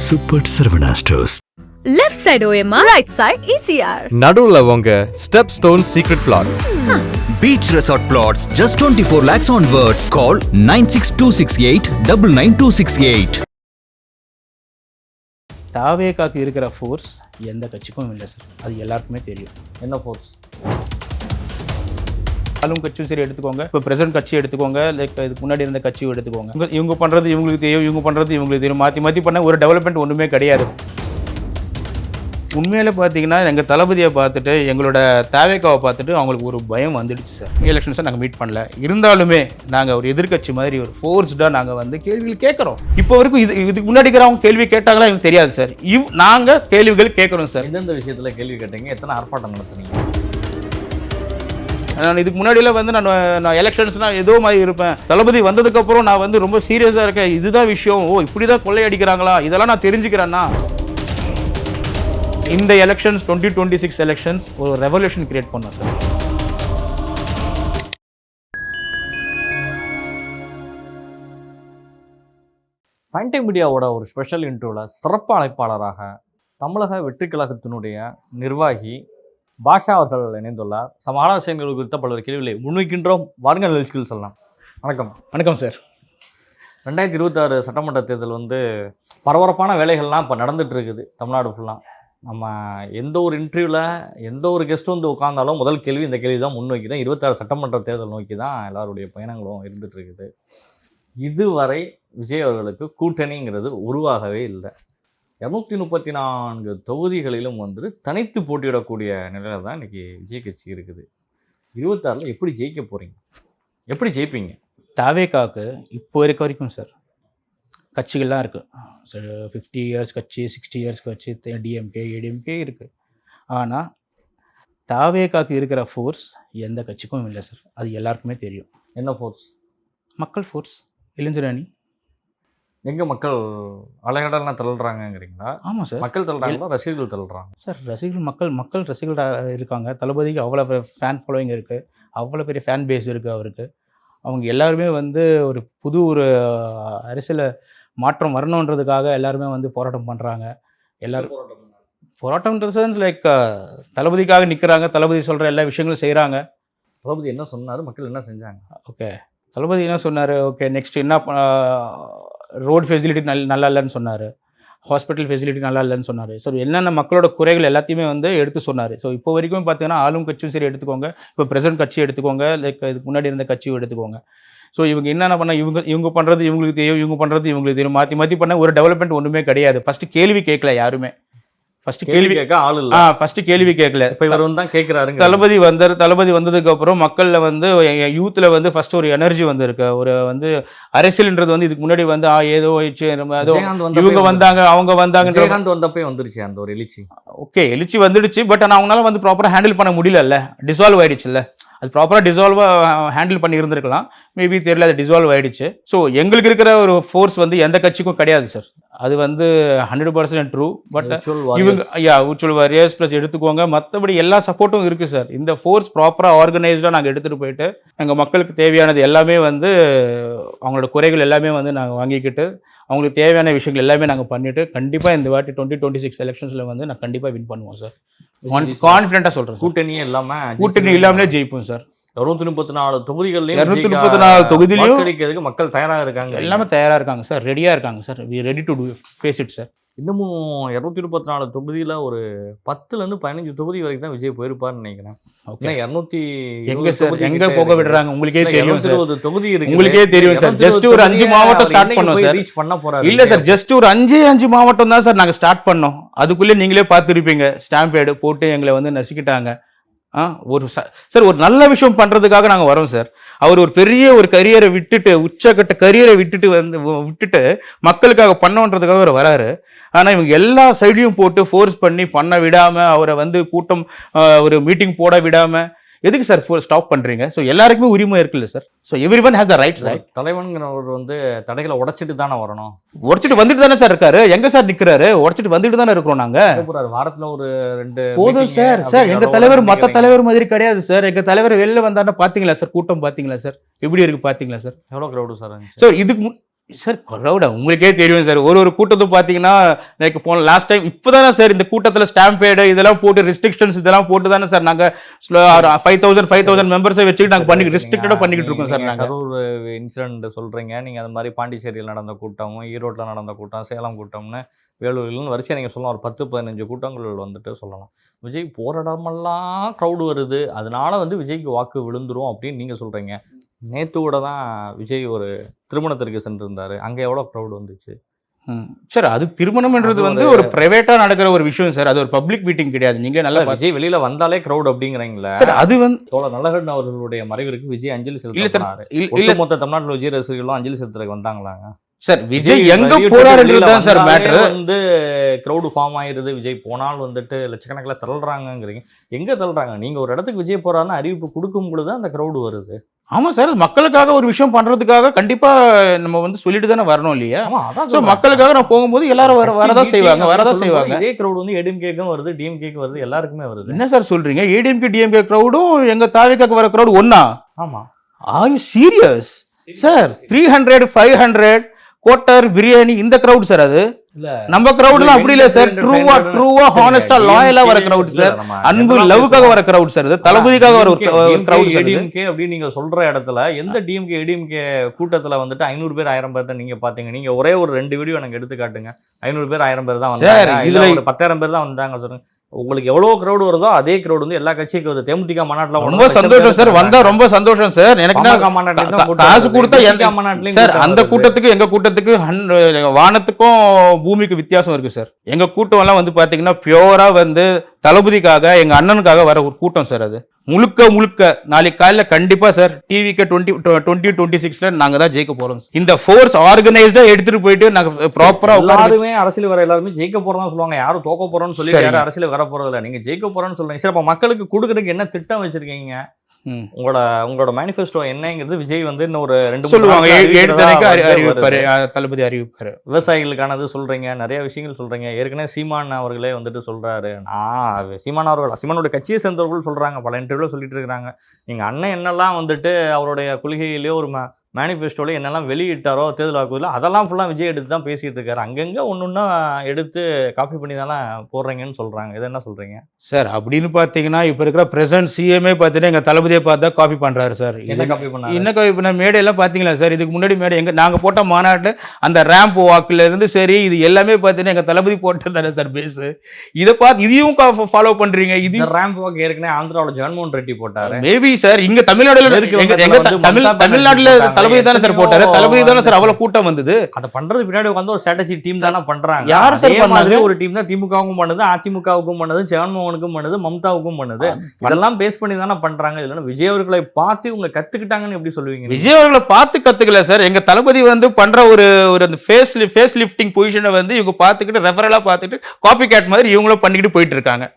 Super Sarvana Stores. Left side OMR, right side ECR. நடுவுல உங்க Stepstone Secret Plots. Beach Resort Plots just 24 lakhs onwards. Call 96268 99268. தாவேகாக்கு இருக்கிற force எந்த கட்சிக்கும் இல்லை sir, அது எல்லாருக்குமே தெரியும். என்ன ஃபோர்ஸ்? ஆளும் கட்சியும் சரி எடுத்துக்கோங்க, இப்போ பிரசன்ட் கட்சி எடுத்துக்கோங்க, லைக் இதுக்கு முன்னாடி இருந்த கட்சியும் எடுத்துக்கோங்க. இவங்க பண்ணுறது இவங்களுக்கு தெரியும், இவங்க பண்ணுறது இவங்களுக்கு தெரியும், மாற்றி மாற்றி பண்ண ஒரு டெவலப்மெண்ட் ஒன்றுமே கிடையாது. உண்மையில பார்த்தீங்கன்னா எங்கள் தளபதியை பார்த்துட்டு எங்களோட தாவேகாவை பார்த்துட்டு அவங்களுக்கு ஒரு பயம் வந்துடுச்சு சார். எலெக்ஷன்ஸை நாங்கள் மீட் பண்ணல, இருந்தாலுமே நாங்கள் ஒரு எதிர்கட்சி மாதிரி ஒரு ஃபோர்ஸ்டாக நாங்கள் வந்து கேள்விகள் கேட்குறோம். இப்போ வரைக்கும் இதுக்கு முன்னாடி இருக்கிறவங்க கேள்வி கேட்டாங்களா எனக்கு தெரியாது சார். நாங்கள் கேள்விகள் கேட்குறோம் சார். எந்தெந்த விஷயத்தில் கேள்வி கேட்டீங்க? எத்தனை ஆர்ப்பாட்டம் நடத்துனீங்க? நான் இதுக்கு முன்னாடியில் வந்து நான் எலெக்ஷன்ஸ்னால் ஏதோ மாதிரி இருப்பேன். தளபதி வந்ததுக்கப்புறம் நான் வந்து ரொம்ப சீரியஸாக இருக்கேன். இதுதான் விஷயம், ஓ இப்படி தான் கொள்ளையடிக்கிறாங்களா, இதெல்லாம் நான் தெரிஞ்சுக்கிறேன்னா. இந்த எலெக்ஷன்ஸ் 2026 எலெக்ஷன்ஸ் ஒரு ரெவல்யூஷன் கிரியேட் பண்ணோம் சார். ஃபைன் டைம் மீடியாவோட ஒரு ஸ்பெஷல் இன்டர்வியூவில் சிறப்பு அழைப்பாளராக தமிழக வெற்றி கழகத்தினுடைய நிர்வாகி பாஷா அவர்கள் இணைந்துள்ளார். சமாள விஷயங்கள் குறித்த பல்வேறு கேள்விகளை முன்வைக்கின்றோம். வாருங்கள் நிகழ்ச்சிகள் சொல்லலாம். வணக்கம். வணக்கம் சார். 2026 சட்டமன்ற தேர்தல் வந்து பரபரப்பான வேலைகள்லாம் இப்போ நடந்துட்டு இருக்குது தமிழ்நாடு ஃபுல்லாக. நம்ம எந்த ஒரு இன்டர்வியூவில் எந்த ஒரு கெஸ்ட் வந்து உட்கார்ந்தாலும் முதல் கேள்வி இந்த கேள்வி தான் முன்வைக்கிறேன். 26 சட்டமன்ற தேர்தல் நோக்கி தான் எல்லாருடைய பயணங்களும் இருந்துகிட்டு இருக்குது. இதுவரை விஜய் அவர்களுக்கு கூட்டணிங்கிறது உருவாகவே இல்லை. 234 தொகுதிகளிலும் வந்து தனித்து போட்டியிடக்கூடிய நிலையில் தான் இன்றைக்கி விஜய் கட்சி இருக்குது. 26 எப்படி ஜெயிக்க போகிறீங்க? எப்படி ஜெயிப்பீங்க? தாவேகாக்கு இப்போ இருக்க வரைக்கும் சார் கட்சிகள்லாம் இருக்குது சார். 50 இயர்ஸ் கட்சி, 60 இயர்ஸ் கட்சி, டிஎம்கே, ஏடிஎம்கே இருக்குது. ஆனால் தாவேகாக்கு இருக்கிற ஃபோர்ஸ் எந்த கட்சிக்கும் இல்லை சார், அது எல்லாருக்குமே தெரியும். என்ன ஃபோர்ஸ்? மக்கள் ஃபோர்ஸ், இளைஞர் அணி. எங்கே மக்கள் அலைகடலாம் தள்ளுறாங்கங்கிறீங்களா? ஆமாம் சார். மக்கள் தள்ளுறாங்களா, ரசிகர்கள் தள்ளுறாங்க? சார் ரசிகர்கள், மக்கள் ரசிகர்கள் இருக்காங்க. தளபதிக்கு அவ்வளோ ஃபேன் ஃபாலோவிங் இருக்குது, அவ்வளோ பெரிய ஃபேன் பேஸ் இருக்குது அவருக்கு. அவங்க எல்லாருமே வந்து ஒரு புது ஒரு அரசியல் மாற்றம் வரணுன்றதுக்காக எல்லாருமே வந்து போராட்டம் பண்ணுறாங்க. எல்லோரும் போராட்டம்ன்ற சென்ஸ் லைக் தளபதிக்காக நிற்கிறாங்க, தளபதி சொல்கிற எல்லா விஷயங்களும் செய்கிறாங்க. தளபதி என்ன சொன்னார், மக்கள் என்ன செஞ்சாங்க? ஓகே, தளபதி என்ன சொன்னார், ஓகே நெக்ஸ்ட் என்ன ரோடு ஃபெசிலிட்டி நல்லா இல்லைன்னு சொன்னார், ஹாஸ்பிட்டல் ஃபெசிலிட்டி நல்லா இல்லைன்னு சொன்னார். ஸோ என்னென்ன மக்களோட குறைகள் எல்லாத்தையுமே வந்து எடுத்து சொன்னார். ஸோ இப்போ வரைக்கும் பார்த்தீங்கன்னா ஆளும் கட்சியும் சரி எடுத்துக்கோங்க, இப்போ பிரசன்ட் கட்சி எடுத்துக்கோங்க, லைக் இதுக்கு முன்னாடி இருந்த கட்சியும் எடுத்துக்கோங்க. ஸோ இவங்க என்னென்ன பண்ணால் இவங்க பண்ணுறது இவங்களுக்கு தெரியும், இவங்க பண்ணுறது இவங்களுக்கு தெரியும், மாற்றி மாற்றி பண்ண ஒரு டெவலப்மெண்ட் ஒன்றுமே கிடையாது. ஃபஸ்ட்டு கேள்வி கேட்கல யாருமே. ஃபஸ்ட்டு கேள்வி கேட்க ஆள் இல்லை. ஃபஸ்ட்டு கேள்வி கேட்கல. இப்போ இவர் வந்து தான் கேட்குறாருங்க. தளபதி வந்ததுக்கப்புறம் மக்களில் வந்து யூத்தில் வந்து ஃபஸ்ட்டு ஒரு எனர்ஜி வந்துருக்கு. ஒரு வந்து அரசியல்ன்றது வந்து இதுக்கு முன்னாடி வந்து ஏதோ இவங்க வந்தாங்க அவங்க வந்தாங்க, விஜயகாந்த் வந்தப்பே வந்துருச்சு அந்த ஒரு எழுச்சி. ஓகே எழுச்சி வந்துடுச்சு, பட் ஆனால் அவங்களால வந்து ப்ராப்பராக ஹேண்டில் பண்ண முடியல, டிசால்வ் ஆகிடுச்சுல்ல. அது ப்ராப்பராக டிசால்வாக ஹேண்டில் பண்ணி இருந்திருக்கலாம், மேபி தெரியல, அது டிசால்வ் ஆகிடுச்சு. ஸோ எங்களுக்கு இருக்கிற ஒரு ஃபோர்ஸ் வந்து எந்த கட்சிக்கும் கிடையாது சார். அது வந்து 100% ட்ரூ. பட் இவங்க விர்ச்சுவல் வாரியர்ஸ் ப்ளஸ் எடுத்துக்கோங்க, மற்றபடி எல்லா சப்போர்ட்டும் இருக்குது சார். இந்த ஃபோர்ஸ் ப்ராப்பராக ஆர்கனைஸ்டாக நாங்கள் எடுத்துகிட்டு போயிட்டு எங்கள் மக்களுக்கு தேவையானது எல்லாமே வந்து அவங்களோட குறைகள் எல்லாமே வந்து நாங்கள் வாங்கிக்கிட்டு அவங்களுக்கு தேவையான விஷயங்கள் எல்லாமே நாங்கள் பண்ணிவிட்டு கண்டிப்பாக இந்த வாட்டி 2026 எலெக்ஷன்ஸில் வந்து நான் கண்டிப்பாக வின் பண்ணுவோம் சார். கான்ஃபிடென்ட்டாக சொல்கிறேன். கூட்டணி இல்லாமலே ஜெயிப்போம் சார். 234 தொகுதிகள்லையும் 234 தொகுதியிலையும் மக்கள் தயாராக இருக்காங்க. எல்லாமே தயாராக இருக்காங்க சார், ரெடியாக இருக்காங்க sir. We ready to face it sir. இன்னமும் 234 தொகுதியில் ஒரு 10லேருந்து 15 தொகுதி வரைக்கும் தான் விஜய் போயிருப்பார்னு நினைக்கிறேன். எங்க போக விடுறாங்க உங்களுக்கே தெரியும் சார். 220 தொகுதி இருக்கு, உங்களுக்கே தெரியும் சார். ஜஸ்ட் ஒரு 5 மாவட்டம் ஸ்டார்ட் பண்ணோம் சார். ரீச் பண்ண போறாரு இல்ல சார், ஜஸ்ட் ஒரு 5 மாவட்டம் தான் சார் நாங்க ஸ்டார்ட் பண்ணோம். அதுக்குள்ளே நீங்களே பார்த்துருப்பீங்க, ஸ்டாம்பேடு போட்டு எங்களை வந்து நசுக்கிட்டாங்க. ஒரு நல்ல விஷயம் பண்றதுக்காக நாங்க வரோம் சார். அவர் ஒரு பெரிய ஒரு கரியரை விட்டுட்டு, உச்சக்கட்ட கரியரை விட்டுட்டு மக்களுக்காக பண்ணன்றதுக்காக அவர் வராரு. ஆனா இவங்க எல்லா சைடையும் போட்டு ஃபோர்ஸ் பண்ணி பண்ண விடாம, அவரை வந்து கூட்டம் ஒரு மீட்டிங் போட விடாம எதுக்கு சார் ஸ்டாப் பண்றீங்க? ஸோ எல்லாருக்குமே உரிமை இருக்குல்ல sir. So everyone has the rights. தலைவன்கிறவர் வந்து தடைகளை உடைச்சிட்டு தானே வரணும். உடைச்சிட்டு வந்துட்டு தானே சார் இருக்காரு. எங்க சார் நிக்கிறாரு? உடைச்சிட்டு வந்துட்டு தானே இருக்கிறோம் நாங்க. வாரத்துல ஒரு 2 போதும் சார். எங்க தலைவர் மற்ற தலைவர் மாதிரி கிடையாது சார். எங்க தலைவர் வெளில வந்தாருன்னா பாத்தீங்களா சார்? கூட்டம் பாத்தீங்களா சார்? எப்படி இருக்கு பாத்தீங்களா சார்? எவ்வளவு கிரௌடு சார்? சார் இதுக்கு சார் க்ரௌடா உங்களுக்கே தெரியும் சார். ஒரு கூட்டத்தை பார்த்தீங்கன்னா லைக் போன லாஸ்ட் டைம் இப்போதானே சார் இந்த கூட்டத்தில் ஸ்டாம்பேடு இதெல்லாம் போட்டு ரெஸ்ட்ரிக்ஷன்ஸ் இதெல்லாம் போட்டு தானே சார் நாங்கள் 5,000 மெம்பர்ஸை வச்சுக்கிட்டு நாங்கள் பண்ணி ரெஸ்ட்ரிக்டடாக பண்ணிக்கிட்டு இருக்கோம் சார். நாங்கள் கரூர் இன்சிடென்ட் சொல்கிறீங்க, நீங்கள் அது மாதிரி பாண்டிச்சேரியில் நடந்த கூட்டம், ஈரோட்டில் நடந்த கூட்டம், சேலம் கூட்டம்னு வேலூர்லன்னு வரிசையாக நீங்கள் சொல்லலாம். ஒரு 10-15 கூட்டங்கள் வந்துட்டு சொல்லலாம். விஜய் போராடாமெல்லாம் க்ரௌடு வருது, அதனால வந்து விஜய்க்கு வாக்கு விழுந்துரும் அப்படின்னு நீங்கள் சொல்கிறீங்க. நேற்று கூட தான் விஜய் ஒரு திருமணத்திற்கு சென்றிருந்தார், அங்கே எவ்வளோ க்ரௌடு வந்துச்சு சார்? அது திருமணம்ன்றது வந்து ஒரு பிரைவேட்டாக நடக்கிற ஒரு விஷயம் சார், அது ஒரு பப்ளிக் மீட்டிங் கிடையாது. நீங்கள் நல்லா விஜய் வெளியில் வந்தாலே க்ரௌட் அப்படிங்கிறீங்களா சார்? அது வந்து தோழர் நல்லகண்ணன் அவர்களுடைய மறைவிற்கு விஜய் அஞ்சலி செலுத்தினார். மொத்த தமிழ்நாட்டில் விஜய் ரசிகர்களும் அஞ்சலி செலுத்துறதுக்கு வந்தாங்களாங்க சார்? விஜய் எங்க போறாருன்றதுதான் சார் மேட்டர். வந்து கிரௌடு ஃபார்ம் ஆயிருது, விஜய் போனால் வந்துட்டு லட்சக்கணக்கில் தள்ளுறாங்கிறீங்க. எங்க தள்ளுறாங்க? நீங்க ஒரு இடத்துக்கு விஜய் போறாருன்னு அறிவிப்பு கொடுக்கும் பொழுது அந்த கிரௌடு வருது. ஆமா சார், மக்களுக்காக ஒரு விஷயம் பண்றதுக்காக கண்டிப்பா நம்ம வந்து சொல்லிட்டு தானே வரணும் இல்லையா? ஸோ மக்களுக்காக நான் போகும்போது எல்லாரும் வரதான் செய்வாங்க. இதே கிரௌடு வந்து ஏடிஎம்கேக்கும் வருது, டிஎம்கேக்கும் வருது, எல்லாருக்குமே வருது. என்ன சார் சொல்றீங்க? ஏடிஎம்கே டிஎம்கே கிரௌடும் எங்க தாவிக்காக்கு வர கிரௌடு ஒன்னா? ஆமா. Are you serious sir? 300 500 quarter biryani இந்த கிரௌட் சார். அது நம்ம கிரௌட்லாம் அப்படி இல்ல சார். ட்ரூவா ஹானஸ்டா லாயலா வர கிரௌட் சார். அன்பு லவ்வுக்காக வர கிரௌட் சார். இது தளபதிக்காக வர கிரௌட் சார். டிஎம்கே அப்படி நீங்க சொல்ற இடத்துல எந்த டிஎம்கே ஏடிஎம்கே கூட்டத்துல வந்துட்டு 500 பேர் 1000 பேர் தான் நீங்க பாத்தீங்க. நீங்க ஒரே ஒரு 2 வீடியோ எனக்கு எடுத்து காட்டுங்க. 500 பேர் 1000 பேர் தான் வந்தாங்க, இதுல ஒரு 10,000 பேர் தான் வந்தாங்க சொல்லுங்க. உங்களுக்கு எவ்வளவு கிரௌட் வருதோ அதே கிரௌட் வந்து எல்லா கட்சிக்கும் வருது. தேமுதிக மாநாட்டுல ரொம்ப சந்தோஷம் சார், வந்தா ரொம்ப சந்தோஷம் சார். எனக்கு காசு கொடுத்தா சார் அந்த கூட்டத்துக்கு எங்க கூட்டத்துக்கு வானத்துக்கும் பூமிக்கு வித்தியாசம் இருக்கு சார். எங்க கூட்டம் எல்லாம் வந்து பாத்தீங்கன்னா பியூரா வந்து தளபதிக்காக எங்க அண்ணனுக்காக வர ஒரு கூட்டம் சார். அது முழுக்க நாளைக்கு காலையில கண்டிப்பா சார் டிவிக்கு 2026ல நாங்க தான் ஜெயிக்க போறோம். இந்த ஃபோர்ஸ் ஆர்கனைஸ்டா எடுத்துட்டு போயிட்டு நாங்க ப்ராப்பரா எல்லாருமே அரசியல் வர எல்லாருமே ஜெயிக்க போறோம்னு சொல்லுவாங்க. யாரும் தோக்க போறோம்னு சொல்லி யாரும் அரசியல் வர போறது இல்லை. நீங்க ஜெயிக்க போறோம்னு சொல்றீங்க சார். அப்ப மக்களுக்கு கொடுக்கறதுக்கு என்ன திட்டம் வச்சிருக்கீங்க? உங்களோட மேனிஃபெஸ்டோ என்னங்கிறது விஜய் வந்து இன்னும் ஒரு 2 சொல்லுவாங்க, தளபதி அறிவிப்பாரு. விவசாயிகளுக்கானது சொல்றீங்க, நிறைய விஷயங்கள் சொல்றீங்க. ஏற்கனவே சீமான் அவர்களே வந்துட்டு சொல்றாரு. சீமானோட கட்சியை சேர்ந்தவர்கள் சொல்றாங்க, பல இன்டர்வியூல சொல்லிட்டு இருக்காங்க. நீங்க அண்ணன் என்னெல்லாம் வந்துட்டு அவருடைய கொள்கையிலேயோ ஒரு மேனிஃபெஸ்டோல என்னெல்லாம் வெளியிட்டாரோ தேர்தல் வாக்குறுதியில் அதெல்லாம் ஃபுல்லாக விஜய் எடுத்து தான் பேசிட்டு இருக்காரு. அங்கங்கே ஒன்னொன்னா எடுத்து காப்பி பண்ணி தானே போடுறீங்கன்னு சொல்றாங்க. இதை என்ன சொல்றீங்க சார்? அப்படின்னு பார்த்தீங்கன்னா இப்போ இருக்கிற பிரசன்ட் சிஎம்ஏ பார்த்தீங்கன்னா எங்கள் தளபதியை பார்த்தா காப்பி பண்ணுறாரு சார். என்ன காப்பி பண்ணாரு? என்ன காப்பி பண்ண? மேடையெல்லாம் பார்த்தீங்களா சார்? இதுக்கு முன்னாடி மேடை நாங்கள் போட்ட மாநாட்டு அந்த ரேம்ப் வாக்குல இருந்து சரி இது எல்லாமே பார்த்தீங்கன்னா எங்கள் தளபதி போட்டதானே சார் பேசு. இதை பார்த்து இதையும் ஃபாலோ பண்றீங்க. இது ரேம்ப் வாக் ஏற்கனவே ஆந்திராவில் ஜெகன்மோகன் ரெட்டி போட்டாரு. மேபி சார் இங்க தமிழ்நாடுல தமிழ்நாட்டுல தளபதி தானே சார் போட்டாரு. தளபதி தானே சார் அவ்வளவு கூட்டம் வந்தது. அதை பண்றது பின்னாடி வந்து ஒரு ஸ்ட்ராட்டஜி டீம் தானே பண்றாங்க. யார் சார் பண்ணாங்க? ஒரு டீம் தான் திமுகவுக்கும் பண்ணுது, அதிமுகவுக்கும் பண்ணுது, ஜெகன்மோகனுக்கும் பண்ணுது, மம்தாவுக்கும் பண்ணுது. இதெல்லாம் பேஸ் பண்ணி தானே பண்றாங்க. இதுல விஜய் அவர்களை பார்த்து இவங்க கத்துக்கிட்டாங்கன்னு எப்படி சொல்லுவீங்க? விஜய் அவர்களை பார்த்து கத்துக்கல சார். எங்க தளபதி வந்து பண்ற ஒரு அந்த ஃபேஸ் லிஃப்டிங் பொசிஷனை வந்து இவங்க பார்த்துக்கிட்டு ரெஃபரலா பார்த்துட்டு காப்பி கேட் மாதிரி இவங்களும் பண்ணிக்கிட்டு போயிட்டு இருக்காங்க.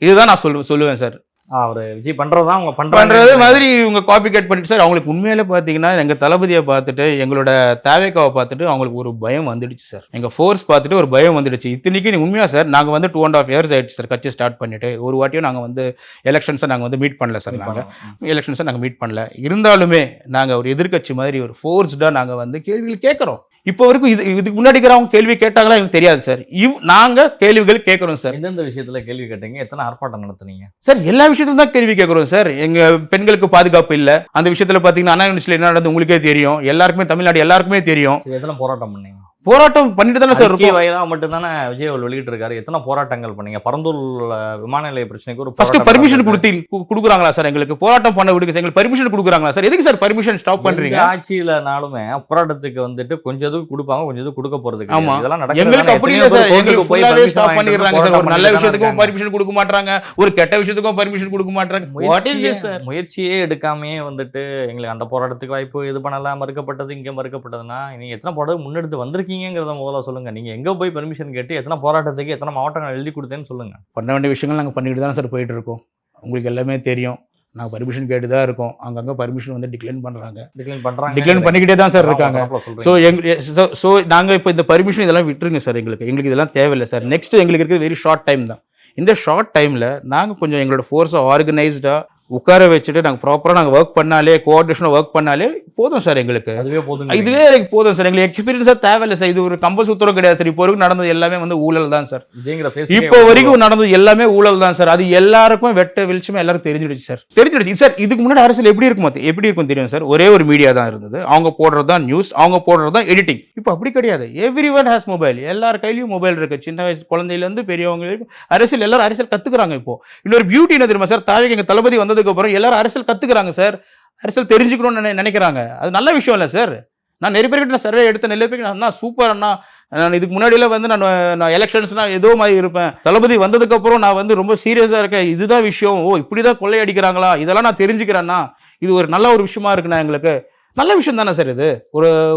இதுதான் நான் சொல்லுவேன் சார். அவர் விஜய் பண்றதுதான் அவங்க பண்றது மாதிரி இவங்க காப்பி கேட் பண்ணிட்டு சார். அவங்களுக்கு உண்மையிலே பார்த்தீங்கன்னா எங்க தளபதியை பார்த்துட்டு எங்களோட தேவைக்காவை பார்த்துட்டு அவங்களுக்கு ஒரு பயம் வந்துடுச்சு சார். எங்க ஃபோர்ஸ் பார்த்துட்டு ஒரு பயம் வந்துடுச்சு. இத்தனைக்கு உண்மையா சார் நாங்க வந்து 2.5 years ஆயிடுச்சு சார் கட்சி ஸ்டார்ட் பண்ணிட்டு. ஒரு வாட்டியும் நாங்க வந்து எலெக்ஷன்ஸை நாங்க வந்து மீட் பண்ணல சார். எலெக்ஷன்ஸை நாங்க மீட் பண்ணல. இருந்தாலுமே நாங்க ஒரு எதிர்கட்சி மாதிரி ஒரு ஃபோர்ஸ்டா நாங்க வந்து கேள்விகள் கேட்கிறோம். இப்போ வரைக்கும் இதுக்கு முன்னாடி அவங்க கேள்வி கேட்டாங்களா எனக்கு தெரியாது சார். நாங்க கேள்விகள் கேட்கிறோம் சார். எந்தெந்த விஷயத்துல கேள்வி கேட்டீங்க? எத்தனை ஆர்ப்பாட்டம் நடத்துனீங்க சார்? எல்லா விஷயத்துல தான் கேள்வி கேட்கிறோம் சார். எங்க பெண்களுக்கு பாதுகாப்பு இல்ல அந்த விஷயத்துல பாத்தீங்கன்னா அண்ணா யூனிவர்சிட்டியில என்ன நடந்தது உங்களுக்கே தெரியும், எல்லாருக்குமே தமிழ்நாடு எல்லாருக்குமே தெரியும். எத்தனை போராட்டம் பண்ணீங்க? போராட்டம் பண்ணிட்டு தானே சார் வயதாக மட்டும் தானே விஜய் அவர்கள் வெளியிட்டு இருக்காரு. எத்தனை போராட்டங்கள் பண்ணீங்க? பரந்தூர் விமான நிலைய பிரச்சனைக்கு ஒரு ஃபர்ஸ்ட் பர்மிஷன் கொடுக்குறாங்களா சார்? எங்களுக்கு போராட்டம் பண்ண விடுங்க எங்களுக்கு பர்மிஷன் கொடுக்குறாங்களா சார்? எதுக்கு சார் பர்மிஷன் ஸ்டாப் பண்றீங்க? ஆட்சியிலனாலுமே போராட்டத்துக்கு வந்துட்டு கொஞ்சம் இது கொடுப்பாங்க, கொஞ்சம் இது கொடுக்க போறதுக்கு. ஆமா, இதெல்லாம் நடக்குது. எங்களுக்கு அப்படி இல்ல சார். எங்களுக்கு ஃபுல்லாவே ஸ்டாப் பண்ணிடுறாங்க சார். ஒரு நல்ல விஷயத்துக்கும் பர்மிஷன் கொடுக்க மாட்டாங்க, ஒரு கெட்ட விஷயத்துக்கும் பர்மிஷன் கொடுக்க மாட்டாங்க. What is this sir? முயற்சியே எடுக்காமே வந்துட்டு எங்களுக்கு அந்த போராட்டத்துக்கு வாய்ப்பு இது பண்ணலாம், மறுக்கப்பட்டது, இங்க மறுக்கப்பட்டதுன்னா நீங்க எத்தனை போராட்டம் முன்னெடுத்து வந்திருக்கீங்கிறத முதல்ல சொல்லுங்க. நீங்க எங்க போய் பெர்மிஷன் கேட்டு எத்தனை போராட்டத்துக்கு எத்தனை மாவட்டங்கள் எழுதி கொடுத்தேன்னு சொல்லுங்க. பண்ண வேண்டிய விஷயங்கள் நாங்கள் பண்ணிட்டு தான் சார் போயிட்டு இருக்கோம். உங்களுக்கு எல்லாமே தெரியும். நாங்கள் பர்மிஷன் கேட்டு தான் இருக்கோம். அங்கங்கே பர்மிஷன் வந்து டிக்ளைன் பண்ணிக்கிட்டே தான் சார் இருக்காங்க. ஸோ நாங்கள் இப்போ இந்த பர்மிஷன் இதெல்லாம் விட்டுருங்க சார். எங்களுக்கு இதெல்லாம் தேவையில்லை சார். நெக்ஸ்ட் எங்களுக்கு இருக்கிறது வெரி ஷார்ட் டைம் தான். இந்த ஷார்ட் டைமில் நாங்கள் கொஞ்சம் எங்களோட ஃபோர்ஸை ஆர்கனைஸ்டாக உட்கார வச்சுட்டு நாங்கள் ப்ராப்பராக நாங்கள் ஒர்க் பண்ணாலே கோஆர்டினேஷனாக ஒர்க் பண்ணாலே போதும் சார் எங்களுக்கு. அதுவே போதும். இதுவே எனக்கு போதும் சார். எங்களுக்கு எக்ஸ்பீரியன்ஸாக தேவையில்லை சார். இது ஒரு கம்பசூத்திரம் கிடையாது சார். இப்போ வரைக்கும் நடந்தது எல்லாமே வந்து ஊழல் தான் சார். இப்போ வரைக்கும் நடந்தது எல்லாமே ஊழல் தான் சார். அது எல்லாருக்கும் வெட்ட வெளிச்சமே எல்லாரும் தெரிஞ்சிடுச்சு சார். இதுக்கு முன்னாடி அரசியல் எப்படி இருக்கும் தெரியும் சார். ஒரே ஒரு மீடியா தான் இருந்தது. அவங்க போடுறது தான் நியூஸ், அவங்க போடுறது தான் எடிட்டிங். இப்போ அப்படி கிடையாது. Everyone has mobile. எல்லார் கையிலயும் மொபைல் இருக்கு. சின்ன வயசு குழந்தையிலேருந்து பெரியவங்க வரைக்கும் எல்லாரும் அரசியல் கத்துக்கிறாங்க. இப்போ இன்னொரு பியூட்டி என்ன தெரியுமா சார், தாழை எங்க தளபதி வந்ததுக்கு அப்புறம் எல்லாரும் அரசியல் கத்துக்கிறாங்க சார். அரசியல் தெரிஞ்சுக்கணும்னு நினைக்கிறாங்க. அது நல்ல விஷயம் இல்லை சார். நான் நிறைய பேர்கிட்ட சர்வே எடுத்த நிறைய பேருக்கு அண்ணா சூப்பர் அண்ணா, நான் இதுக்கு முன்னாடியெல்லாம் வந்து நான் எலெக்ஷன்ஸ்னா ஏதோ மாதிரி இருப்பேன். தளபதி வந்ததுக்கு அப்புறம் நான் வந்து ரொம்ப சீரியஸா இருக்கேன். இதுதான் விஷயம். இப்படிதான் கொள்ளையடிக்கிறாங்களா, இதெல்லாம் நான் தெரிஞ்சுக்கிறேன்னா இது ஒரு நல்ல ஒரு விஷயமா இருக்குண்ணா. எங்களுக்கு நல்ல விஷயம் தானே சார் இது.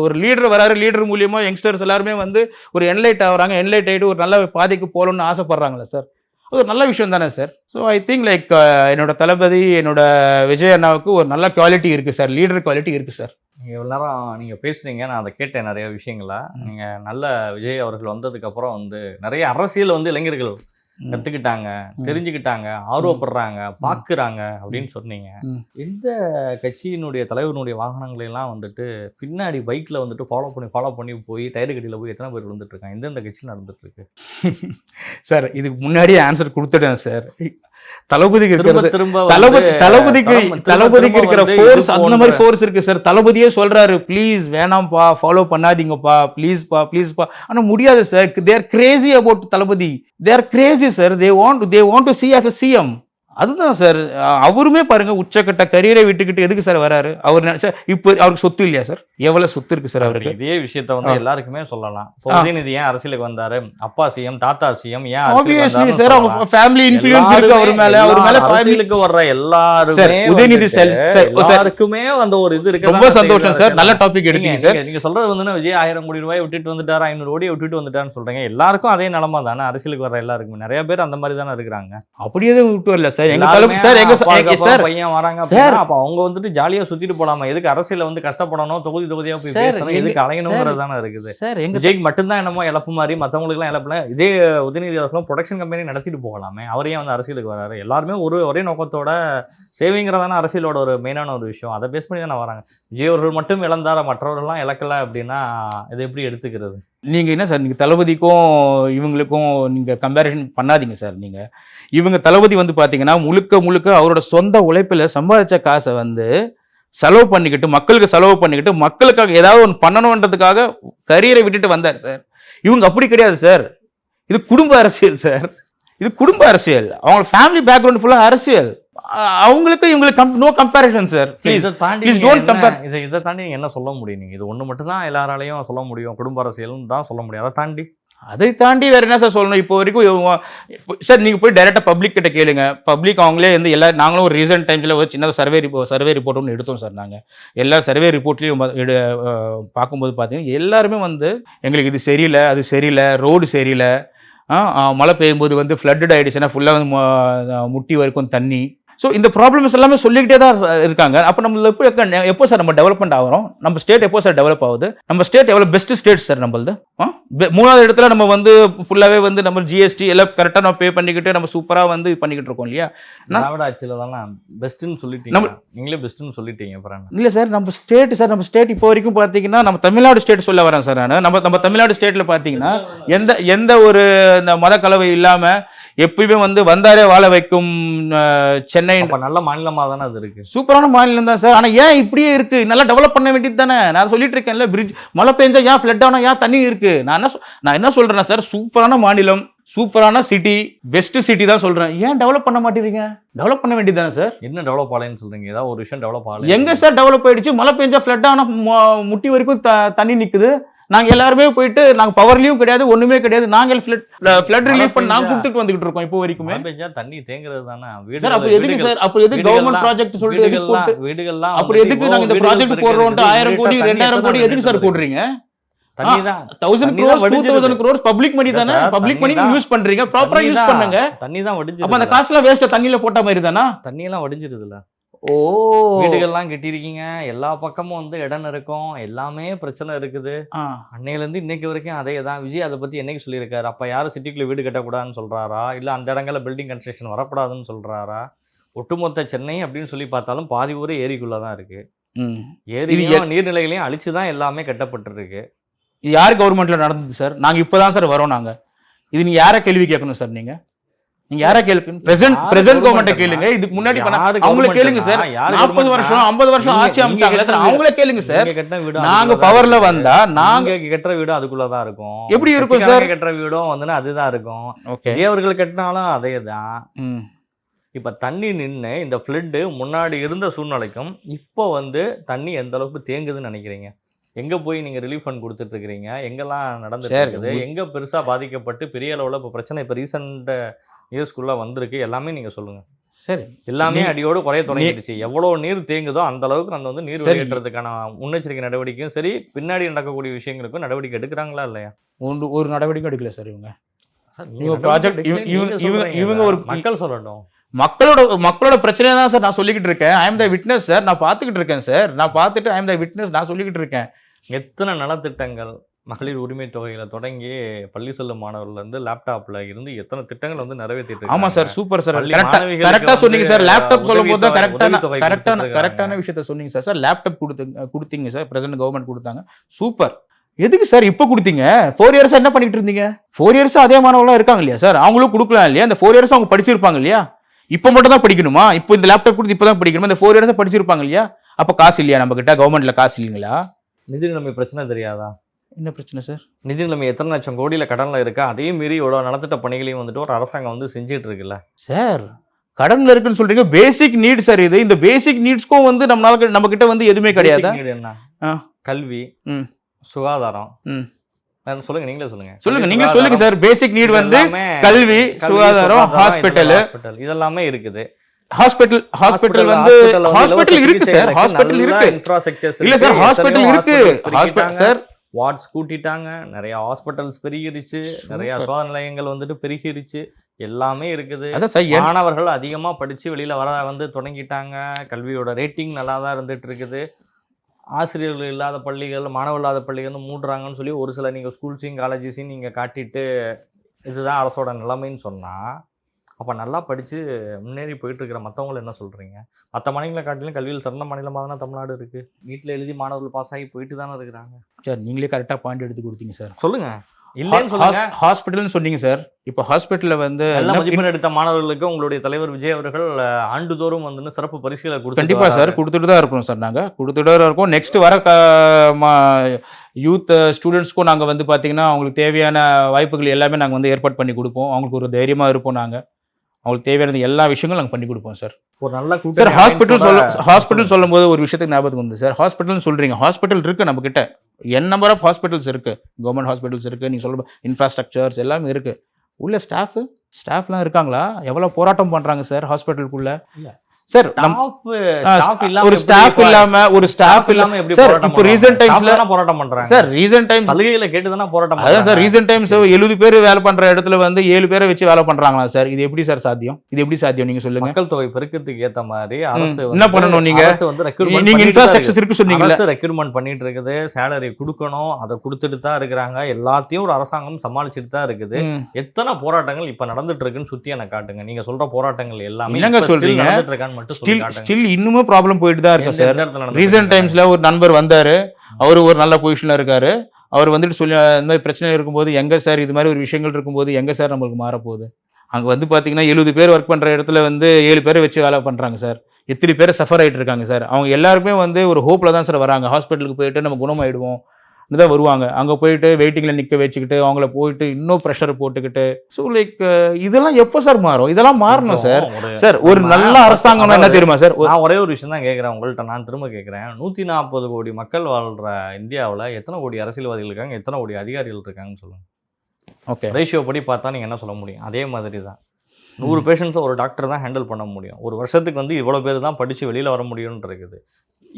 ஒரு லீடர் வராரு, லீடர் மூலியமா யங்ஸ்டர்ஸ் எல்லாருமே வந்து ஒரு என்லைட் ஆகுறாங்க. என்லைட் ஆகிட்டு ஒரு நல்ல பாதைக்கு போகணும்னு ஆசைப்படுறாங்களே சார். அது ஒரு நல்ல விஷயம் தானே sir. So I think like என்னோட தளபதி என்னோட விஜய் அண்ணாவுக்கு ஒரு நல்ல குவாலிட்டி இருக்குது சார். லீடர் குவாலிட்டி இருக்குது சார். நீங்கள் இவ்வளோ நேரம் நீங்கள் பேசுனீங்க, நான் அதை கேட்டேன் நிறைய விஷயங்களா. நீங்கள் நல்ல விஜய் அவர்கள் வந்ததுக்கப்புறம் வந்து நிறைய அரசியல் வந்து இளைஞர்கள் கற்றுக்கிட்டாங்க, தெரிஞ்சுக்கிட்டாங்க, ஆர்வப்படுறாங்க, பார்க்குறாங்க அப்படின்னு சொன்னீங்க. எந்த கட்சியினுடைய தலைவனுடைய வாகனங்களை எல்லாம் வந்துட்டு பின்னாடி பைக்கில் வந்துட்டு ஃபாலோ பண்ணி போய் டயர் கட்டியில் போய் எத்தனை பேர் வந்துட்டு இருக்காங்க? எந்தெந்த கட்சி நடந்துட்டு இருக்கு சார்? இதுக்கு முன்னாடியே ஆன்சர் கொடுத்துட்டேன் சார். தளபதிக்கு இருக்கிற ஃபோர்ஸ் அந்த மாதிரி ஃபோர்ஸ் இருக்கு சார். தளபதியே சொல்றாரு, ப்ளீஸ் வேணாம்ப்பா, ஃபாலோ பண்ணாதீங்கப்பா, ப்ளீஸ்ப்பா. ஆனா முடியாது sir. They are crazy about Thalapathy. They are crazy sir. They want to see as a CM. அதுதான் சார். அவருமே பாருங்க, உச்சக்கட்ட கரியரை விட்டுக்கிட்டு எதுக்கு சார் வராரு? அவர் சார் இப்போ அவருக்கு சொத்து இல்லையா சார்? எவ்வளவு சொத்து இருக்கு சார் அவருக்கு? இதே விஷயத்த வந்து எல்லாருக்குமே சொல்லலாம். உதயநிதி ஏன் அரசியலுக்கு வந்தாரு? அப்பா சிஎம், தாத்தா சிஎம், ஏன் ஆப்வியஸ்லி சார் அவங்க ஃபேமிலி இன்ஃப்ளூயன்ஸ் இருக்கு அவர் மேல அரசியலுக்கு வர்ற எல்லாருமே உதயநிதி எல்லாருக்குமே அந்த ஒரு இது இருக்கு. ரொம்ப சந்தோஷம் சார். நல்ல டாபிக் எடுத்தீங்க சார். நீங்க சொல்றது வந்து விஜய் 1000 கோடி ரூபாய் விட்டுட்டு வந்துட்டாரு, 500 கோடி விட்டுட்டு வந்துட்டாருன்னு சொல்றீங்க. எல்லாருக்கும் அதே நிலைமை தானே? அரசியலுக்கு வர்ற எல்லாருக்குமே நிறைய பேர் அந்த மாதிரி தானே இருக்கிறாங்க. அப்படியே விட்டு வரல சார். அவங்க வந்துட்டு ஜாலியா சுத்திட்டு போலாமா? எதுக்கு அரசியல வந்து கஷ்டப்படணும், தொகுதியா போய் பேசணும், எதுக்கு அலையணும்ங்கிறது தானே இருக்குது. விஜய்க்கு மட்டும்தான் என்னமோ இழப்பு மாதிரி, மத்தவங்களுக்கு எல்லாம் இழப்புல. இதே உதயநிதி அவர்களும் ப்ரொடக்ஷன் கம்பெனி நடத்திட்டு போகலாமே. அவரையே வந்து அரசியலுக்கு வராரு. எல்லாருமே ஒரே நோக்கத்தோட சேவிங்கிறதான அரசியலோட ஒரு மெயினான ஒரு விஷயம். அதை பேஸ் பண்ணி தானே வராங்க. விஜய் அவர்கள் மட்டும் இழந்தார, மற்றவர்கள்லாம் இழக்கல அப்படின்னா இதை எப்படி எடுத்துக்கிறது? நீங்க என்ன சார், நீங்க தளபதிக்கும் இவங்களுக்கும் நீங்க கம்பேரிசன் பண்ணாதீங்க சார். நீங்க இவங்க தளபதி வந்து பாத்தீங்கன்னா முழுக்க அவரோட சொந்த உழைப்பில் சம்பாதிச்ச காசை வந்து செலவு பண்ணிக்கிட்டு, மக்களுக்கு செலவு பண்ணிக்கிட்டு, மக்களுக்காக ஏதாவது ஒன்று பண்ணணுன்றதுக்காக கரியரை விட்டுட்டு வந்தார் சார். இவங்க அப்படி கிடையாது சார். இது குடும்ப அரசியல் சார். இது குடும்ப அரசியல். அவங்க ஃபேமிலி பேக்ரவுண்ட் ஃபுல்லா அரசியல். அவங்களுக்கு இவங்களுக்கு no comparison sir. Please don't compare. இதை தாண்டி நீங்க என்ன சொல்ல முடியும்? நீங்க இது ஒண்ணு மட்டும் தான் எல்லாராலையும் சொல்ல முடியும். குடும்ப அரசியல்னு தான் சொல்ல முடியும். அதை தாண்டி வேற என்ன சார் சொல்லணும்? இப்போ வரைக்கும் சார் நீங்க போய் டைரக்டா பப்ளிக் கிட்ட கேளுங்க. பப்ளிக் அவங்களே வந்து நாங்களும் ஒரு ரீசன்ட் டைம்ஸ்ல ஒரு சின்ன சர்வே ரிப்போர்ட் ஒன்று எடுத்தோம் சார். நாங்கள் எல்லா சர்வே ரிப்போர்ட்லையும் பார்க்கும்போது பார்த்தீங்கன்னா எல்லாருமே வந்து எங்களுக்கு இது சரியில்லை, அது சரியில்லை, ரோடு சரியில்லை, மழை பெய்யும்போது வந்து ஃப்ளட்டட் ஆகிடுச்சுன்னா ஃபுல்லாக வந்து முட்டி வரைக்கும் தண்ணி. ஸோ இந்த ப்ராப்ளம்ஸ் எல்லாமே சொல்லிக்கிட்டே தான் இருக்காங்க. அப்போ நம்ம எப்போ சார் நம்ம டெவலப்மெண்ட் ஆகிறோம்? நம்ம ஸ்டேட் எப்போ சார் டெவலப் ஆகுது? நம்ம ஸ்டேட் எவ்வளோ பெஸ்ட் ஸ்டேட் சார் நம்மளது. 3வது இடத்துல நம்ம வந்து ஃபுல்லாகவே வந்து நம்ம ஜிஎஸ்டி எல்லாம் கரெக்டாக நம்ம பே பண்ணிக்கிட்டு நம்ம சூப்பராக வந்து பண்ணிக்கிட்டு இருக்கோம் இல்லையா? திராவிட ஆட்சியில் தான் பெஸ்ட்டுன்னு சொல்லிட்டீங்க. நீங்களே பெஸ்ட்டுன்னு சொல்லிட்டீங்க. இல்லை சார், நம்ம ஸ்டேட் இப்போ வரைக்கும் பார்த்தீங்கன்னா நம்ம தமிழ்நாடு ஸ்டேட் சொல்ல வரேன் சார். நான் நம்ம தமிழ்நாடு ஸ்டேட்டில் பார்த்தீங்கன்னா எந்த ஒரு இந்த மத கலவை இல்லாமல் எப்பயுமே வந்து வந்தாரே வாழ வைக்கும் சென்னை நல்ல மாநிலமா தானே அது இருக்கு. சூப்பரான மாநிலம் தான் சார். ஆனா ஏன் இப்படியே இருக்கு? நல்லா டெவலப் பண்ண வேண்டியது தானே. நான் சொல்லிட்டு இருக்கேன்ல, பிரிட்ஜ் மழை பெஞ்சா ஏன் ஃப்ளட் ஆனா ஏன் தண்ணி இருக்கு? நான் என்ன சொல்றேன்னா சார், சூப்பரான மாநிலம், சூப்பரான சிட்டி, பெஸ்ட் சிட்டி தான் சொல்றேன். ஏன் டெவலப் பண்ண மாட்டேறீங்க? டெவலப் பண்ண வேண்டியது தானே சார். என்ன டெவலப் ஆகலைன்னு சொல்றீங்க? ஏதாவது ஒரு விஷயம் டெவலப் ஆகல. எங்க சார் டெவலப் ஆயிடுச்சு? மழை பெஞ்சா ஃப்ளட் ஆனா முட்டி வரைக்கும் தண்ணி நிக்குது. நாங்க எல்லாருமே போயிட்டு நாங்க பவர்லயும் கிடையாது, ஒண்ணுமே கிடையாது. நாங்க ஃப்ளட் ரிலீஃப் பண்ணி நாங்க கொடுத்துட்டு வந்துகிட்டு இருக்கோம். இப்போ வரைக்குமே தண்ணி தேங்குறது தானே. சார் அப்ப எதுக்கு சார், அப்ப எதுக்கு கவர்மெண்ட் ப்ராஜெக்ட் சொல்லிட்டு வீடுகள்லாம் அப்புறம் எதுக்கு நாங்க இந்த ப்ராஜெக்ட் போடுறோம்? 1000 கோடி 2000 கோடி எதுக்கு சார் போடுறீங்க? 1000 crores 2000 crores பப்ளிக் மணி தானே. பப்ளிக் மணி யூஸ் பண்றீங்க, ப்ராப்பரா யூஸ் பண்ணுங்க. தண்ணி தான் வடிஞ்சு. அப்ப அந்த காசுல வேஸ்ட் தண்ணியில போட்ட மாதிரி தானா? தண்ணி எல்லாம் வடிஞ்சிருதுல. வீடுகள்லாம் கட்டிருக்கீங்க, எல்லா பக்கமும் வந்து இடம் இருக்கும், எல்லாமே பிரச்சனை இருக்குது. அன்னையில இருந்து இன்னைக்கு வரைக்கும் அதே தான். விஜய் அதை பத்தி என்னைக்கு சொல்லியிருக்காரு? அப்ப யாரும் சிட்டிக்குள்ள வீடு கட்டக்கூடாதுன்னு சொல்றாரா? இல்ல அந்த இடங்கள்ல பில்டிங் கன்ஸ்ட்ரக்ஷன் வரக்கூடாதுன்னு சொல்றாரா? ஒட்டுமொத்த சென்னை அப்படின்னு சொல்லி பார்த்தாலும் பாதி ஊரே ஏரிக்குள்ளே தான் இருக்குது. ம். ஏரியும் நீர்நிலைகளையும் அழிச்சு தான் எல்லாமே கட்டப்பட்டிருக்கு. இது யார் கவர்மெண்ட்ல நடந்தது சார்? நாங்க இப்பதான் சார் வரோம். நாங்க இது நீங்க யார கேள்வி கேட்கணும் சார்? நீங்க யார கேளுங்க? பிரசன்ட் கவர்மெண்ட்டை கேளுங்க. இதுக்கு முன்னாடி அவங்கள கேளுங்க சார். 40 வருஷம் 50 வருஷம் ஆட்சி அமைச்சாங்கல்ல சார், அவங்கள கேளுங்க சார். நாங்க பவர்ல வந்தா நாங்க கட்டுற வீடும் அதுக்குள்ளதான் இருக்கும். எப்படி இருக்கும் சார்? கட்டுற வீடும் வந்து அதுதான் இருக்கும். விஜய் அவர்கள் கட்டினாலும் அதே தான். இப்ப தண்ணி நின்று இந்த ஃப்ளட்டு முன்னாடி இருந்த சூழ்நிலைக்கும் இப்போ வந்து தண்ணி எந்த அளவுக்கு தேங்குதுன்னு நினைக்கிறீங்க? எங்க போய் நீங்க ரிலீஃப் ஃபண்ட் கொடுத்துட்டு இருக்கிறீங்க? எங்கெல்லாம் நடந்துட்டு இருக்குது? எங்க பெருசா பாதிக்கப்பட்டு பெரிய அளவுல இப்போ பிரச்சனை இப்போ ரீசெண்ட் இயர்ஸ்குள்ள வந்திருக்கு? எல்லாமே நீங்க சொல்லுங்க. சரி, எல்லாமே அடியோடு குறைய தொடங்கிடுச்சு. எவ்வளவு நீர் தேங்குதோ அந்த அளவுக்கு அந்த வந்து நீர் வெளியேற்றதுக்கான முன்னெச்சரிக்கை நடவடிக்கையும் சரி, பின்னாடி நடக்கக்கூடிய விஷயங்களுக்கும் நடவடிக்கை எடுக்கிறாங்களா இல்லையா? ஒரு நடவடிக்கை எடுக்கல சார். இவங்க ஒரு மக்கள் சொல்லட்டும். மக்களோட பிரச்சனை தான் சார் நான் சொல்லிக்கிட்டு இருக்கேன். I am the witness sir. நான் பார்த்துக்கிட்டு இருக்கேன் சார். நான் பார்த்துட்டு ஐ எம் த விட்னஸ் நான் சொல்லிக்கிட்டு இருக்கேன். எத்தனை நலத்திட்டங்கள் மகளிர் உரிமை தொகையில தொடங்கி பள்ளி செல்லும் மாணவர்கள் இருந்து லேப்டாப்ல இருந்து எத்தனை திட்டங்கள் வந்து நிறைவேற்றிட்டு. ஆமா சார், சூப்பர் சார். கரெக்டா சொன்னீங்க சார். லேப்டாப் சொல்லும் போது கரெக்டான விஷயத்த சொன்னீங்க சார். சார் லேப்டாப் கொடுத்தீங்க சார். பிரசன்ட் கவர்மெண்ட் கொடுத்தாங்க. சூப்பர். எதுக்கு சார் இப்போ கொடுத்தீங்க? 4 இயர்ஸா என்ன பண்ணிட்டு இருந்தீங்க? 4 இயர்ஸா அதே மாணவர்களா இருக்காங்க இல்லையா சார்? அவங்களும் கொடுக்கலாம் இல்லையா? இந்த 4 இயர்ஸ் அவங்க படிச்சிருப்பாங்க இல்லையா? இப்போ மட்டும் தான் படிக்கணுமா? இப்போ இந்த லேப்டாப் கொடுத்து இப்போ தான் படிக்கணுமா? இந்த 4 இயர்ஸா படிச்சிருப்பாங்க இல்லையா? அப்போ காசு இல்லையா நம்ம கிட்ட? கவர்மெண்ட்ல காசு இல்லைங்களா? நிதி நிலைமை பிரச்சனை தெரியாதா? என்ன பிரச்சனை சார்? நிதி நிலைமை எத்தனை லட்சம் கோடியில் கடனில் இருக்கா? அதே மீறி இவ்வளோ நலத்திட்ட பணிகளையும் வந்துட்டு ஒரு அரசாங்கம் வந்து செஞ்சுட்டு இருக்குல்ல சார். கடன்ல இருக்குன்னு சொல்றீங்க. பேசிக் நீட் சார் இது. இந்த பேசிக் நீட்ஸ்க்கும் வந்து நம்ம கிட்ட வந்து எதுவுமே கிடையாது. என்ன? கல்வி, சுகாதாரம். சொல்லுங்க, நீங்களே சொல்லுங்க சார். பேசிக் நீட் வந்து கல்வி, சுகாதாரம், ஹாஸ்பிட்டல் இதெல்லாமே இருக்குது. ஹாஸ்பிட்டல் வந்து ஹாஸ்பிட்டல் இருக்கு சார். ஹாஸ்பிட்டல் இருக்கு. இன்ஃப்ராஸ்ட்ரக்சர்ஸ் இல்ல சார். ஹாஸ்பிட்டல் இருக்கு. ஹாஸ்பிட்டல் சார் வார்ட்ஸ் கூட்டிட்டாங்க. நிறைய ஹாஸ்பிட்டல்ஸ் பெருகிருச்சு. நிறைய சுகாதார நிலையங்கள் வந்துட்டு பெருகிருச்சு. எல்லாமே இருக்குது. மாணவர்கள் அதிகமா படிச்சு வெளியில வர வந்து தொடங்கிட்டாங்க. கல்வியோட ரேட்டிங் நல்லா தான் இருந்துட்டு இருக்குது. ஆசிரியர்கள் இல்லாத பள்ளிகள், மாணவர் இல்லாத பள்ளிகள் மூடுறாங்கன்னு சொல்லி ஒரு சில நீங்கள் ஸ்கூல்ஸையும் காலேஜஸையும் நீங்கள் காட்டிட்டு இதுதான் அரசோட நிலைமைன்னு சொன்னால், அப்போ நல்லா படித்து முன்னேறி போயிட்டுருக்கிற மற்றவங்களை என்ன சொல்கிறீங்க? மற்ற மாநிலங்களை காட்டிலும் கல்வியில் சிறந்த மாநிலமாக தானே தமிழ்நாடு இருக்குது. வீட்டில் எழுதி மாணவர்கள் பாஸ் ஆகி போயிட்டு தானே இருக்கிறாங்க. சார் நீங்களே கரெக்டாக பாயிண்ட் எடுத்து கொடுத்தீங்க சார். சொல்லுங்கள். இல்லைன்னு சொல்லுங்க. ஹாஸ்பிட்டல்னு சொன்னீங்க சார். இப்போ ஹாஸ்பிட்டல்ல வந்து நல்ல மதிப்பெண் எடுத்த மாணவர்களுக்கு உங்களுடைய தலைவர் விஜய் அவர்கள் ஆண்டுதோறும் வந்து சிறப்பு பரிசுகளை கொடுத்து கண்டிப்பா சார் கொடுத்துட்டு தான் இருக்கோம் சார். நாங்க கொடுத்துட்டு தான் இருக்கோம். நெக்ஸ்ட் வர யூத் ஸ்டூடெண்ட்ஸ்க்கும் நாங்க வந்து பாத்தீங்கன்னா அவங்களுக்கு தேவையான வாய்ப்புகள் எல்லாமே நாங்க வந்து ஏற்பாடு பண்ணி கொடுப்போம். அவங்களுக்கு ஒரு தைரியமா இருப்போம். நாங்க அவங்களுக்கு தேவையான எல்லா விஷயங்களும் நாங்கள் பண்ணி கொடுப்போம் சார். ஒரு நல்ல சார் ஹாஸ்பிட்டல் சொல்லும் போது ஒரு விஷயத்துக்கு ஞாபகம் வந்து சார். ஹாஸ்பிட்டல்னு சொல்றீங்க. ஹாஸ்பிட்டல் இருக்கு நம்ம கிட்ட. என் நம்பர் ஆஃப் ஹாஸ்பிட்டல்ஸ் இருக்கு. கவர்மெண்ட் ஹாஸ்பிட்டல்ஸ் இருக்கு. நீங்க சொல்ல இன்ஃப்ராஸ்ட்ரக்சர்ஸ் எல்லாமே இருக்கு. உள்ள ஸ்டாஃப்லாம் இருக்காங்களா? எவ்வளவு போராட்டம் பண்றாங்க சார் ஹாஸ்பிட்டலுக்குள்ள சார். ஒரு ஸ்டாஃப் இல்லாம சார் இப்போ ரீசன்ட் டைம்ஸ்ல போராட்டம் பண்றாங்க சார். ரீசன்ட் டைம்ஸ் சலுகைகளை கேட்டு தான போராட்டம் பண்றாங்க. அதான் சார் ரீசன்ட் டைம்ஸ் 70 பேர் வேலை பண்ற இடத்துல வந்து 7 பேரை வச்சு வேலை பண்றாங்களா சார்? இது எப்படி சார் சாத்தியம்? நீங்க சொல்லுங்க. மக்கள் தொகை பெருக்கத்துக்கு ஏத்த மாதிரி அரசு என்ன பண்ணணும்? நீங்க இன்ஃப்ராஸ்ட்ரக்சர்ஸ் இருக்கு சொன்னீங்க. அரசு ரெக்ரூட்மெண்ட் பண்ணிட்டு இருக்குது. சேலரி கொடுக்கணும். அதை கொடுத்துட்டு தான் இருக்கிறாங்க. எல்லாத்தையும் ஒரு அரசாங்கம் சமாளிச்சுட்டு தான் இருக்குது. எத்தனை போராட்டங்கள் இப்ப நடந்துட்டு இருக்குன்னு சுத்தி எனக்கு காட்டுங்க. நீங்க சொல்ற போராட்டங்கள் எல்லாமே என்னங்க சொல்றீங்க? ஸ்டில் இன்னுமே ப்ராப்ளம் போயிட்டு தான் இருக்கு சார். ரீசன்ட் டைம்ஸ்ல ஒரு நண்பர் வந்தாரு. அவரு ஒரு நல்ல பொசிஷன்ல இருக்காரு. அவர் வந்துட்டு சொல்லி இந்த மாதிரி பிரச்சனை இருக்கும்போது எங்க சார் இது மாதிரி ஒரு விஷயங்கள் இருக்கும்போது எங்க சார் நம்மளுக்கு மாறப்போகுது? அங்க வந்து பாத்தீங்கன்னா 70 பேர் ஒர்க் பண்ற இடத்துல வந்து 7 பேரை வச்சு வேலை பண்றாங்க சார். எத்தனை பேர் சஃபர் ஆயிட்டு இருக்காங்க சார். அவங்க எல்லாருமே வந்து ஒரு ஹோப்ல தான் சார் வராங்க. ஹாஸ்பிட்டலுக்கு போயிட்டு நம்ம குணமாயிடுவோம் தான் வருவாங்க. அங்க போயிட்டு வெயிட்டிங்ல நிக்க வச்சுக்கிட்டு அவங்கள போயிட்டு இன்னும் ப்ரெஷர் போட்டுக்கிட்டு ஸோ லைக் இதெல்லாம் எப்போ சார் மாறும்? இதெல்லாம் மாறணும் சார். சார் ஒரு நல்ல அரசாங்கம் என்ன தெரியுமா சார்? நான் ஒரே ஒரு விஷயம் தான் கேட்குறேன் உங்கள்கிட்ட. நான் திரும்ப கேட்குறேன். 140 கோடி மக்கள் வாழ்ற இந்தியாவில் எத்தனை கோடி அரசியல்வாதிகள் இருக்காங்க? எத்தனை கோடி அதிகாரிகள் இருக்காங்கன்னு சொல்லுங்க. ஓகே, ரேஷியோ படி பார்த்தா நீங்கள் என்ன சொல்ல முடியும்? அதே மாதிரி தான் 100 பேஷண்ட்ஸை ஒரு டாக்டர் தான் ஹேண்டில் பண்ண முடியும். ஒரு வருஷத்துக்கு வந்து இவ்வளோ பேர் தான் படித்து வெளியில் வர முடியும்னு இருக்குது.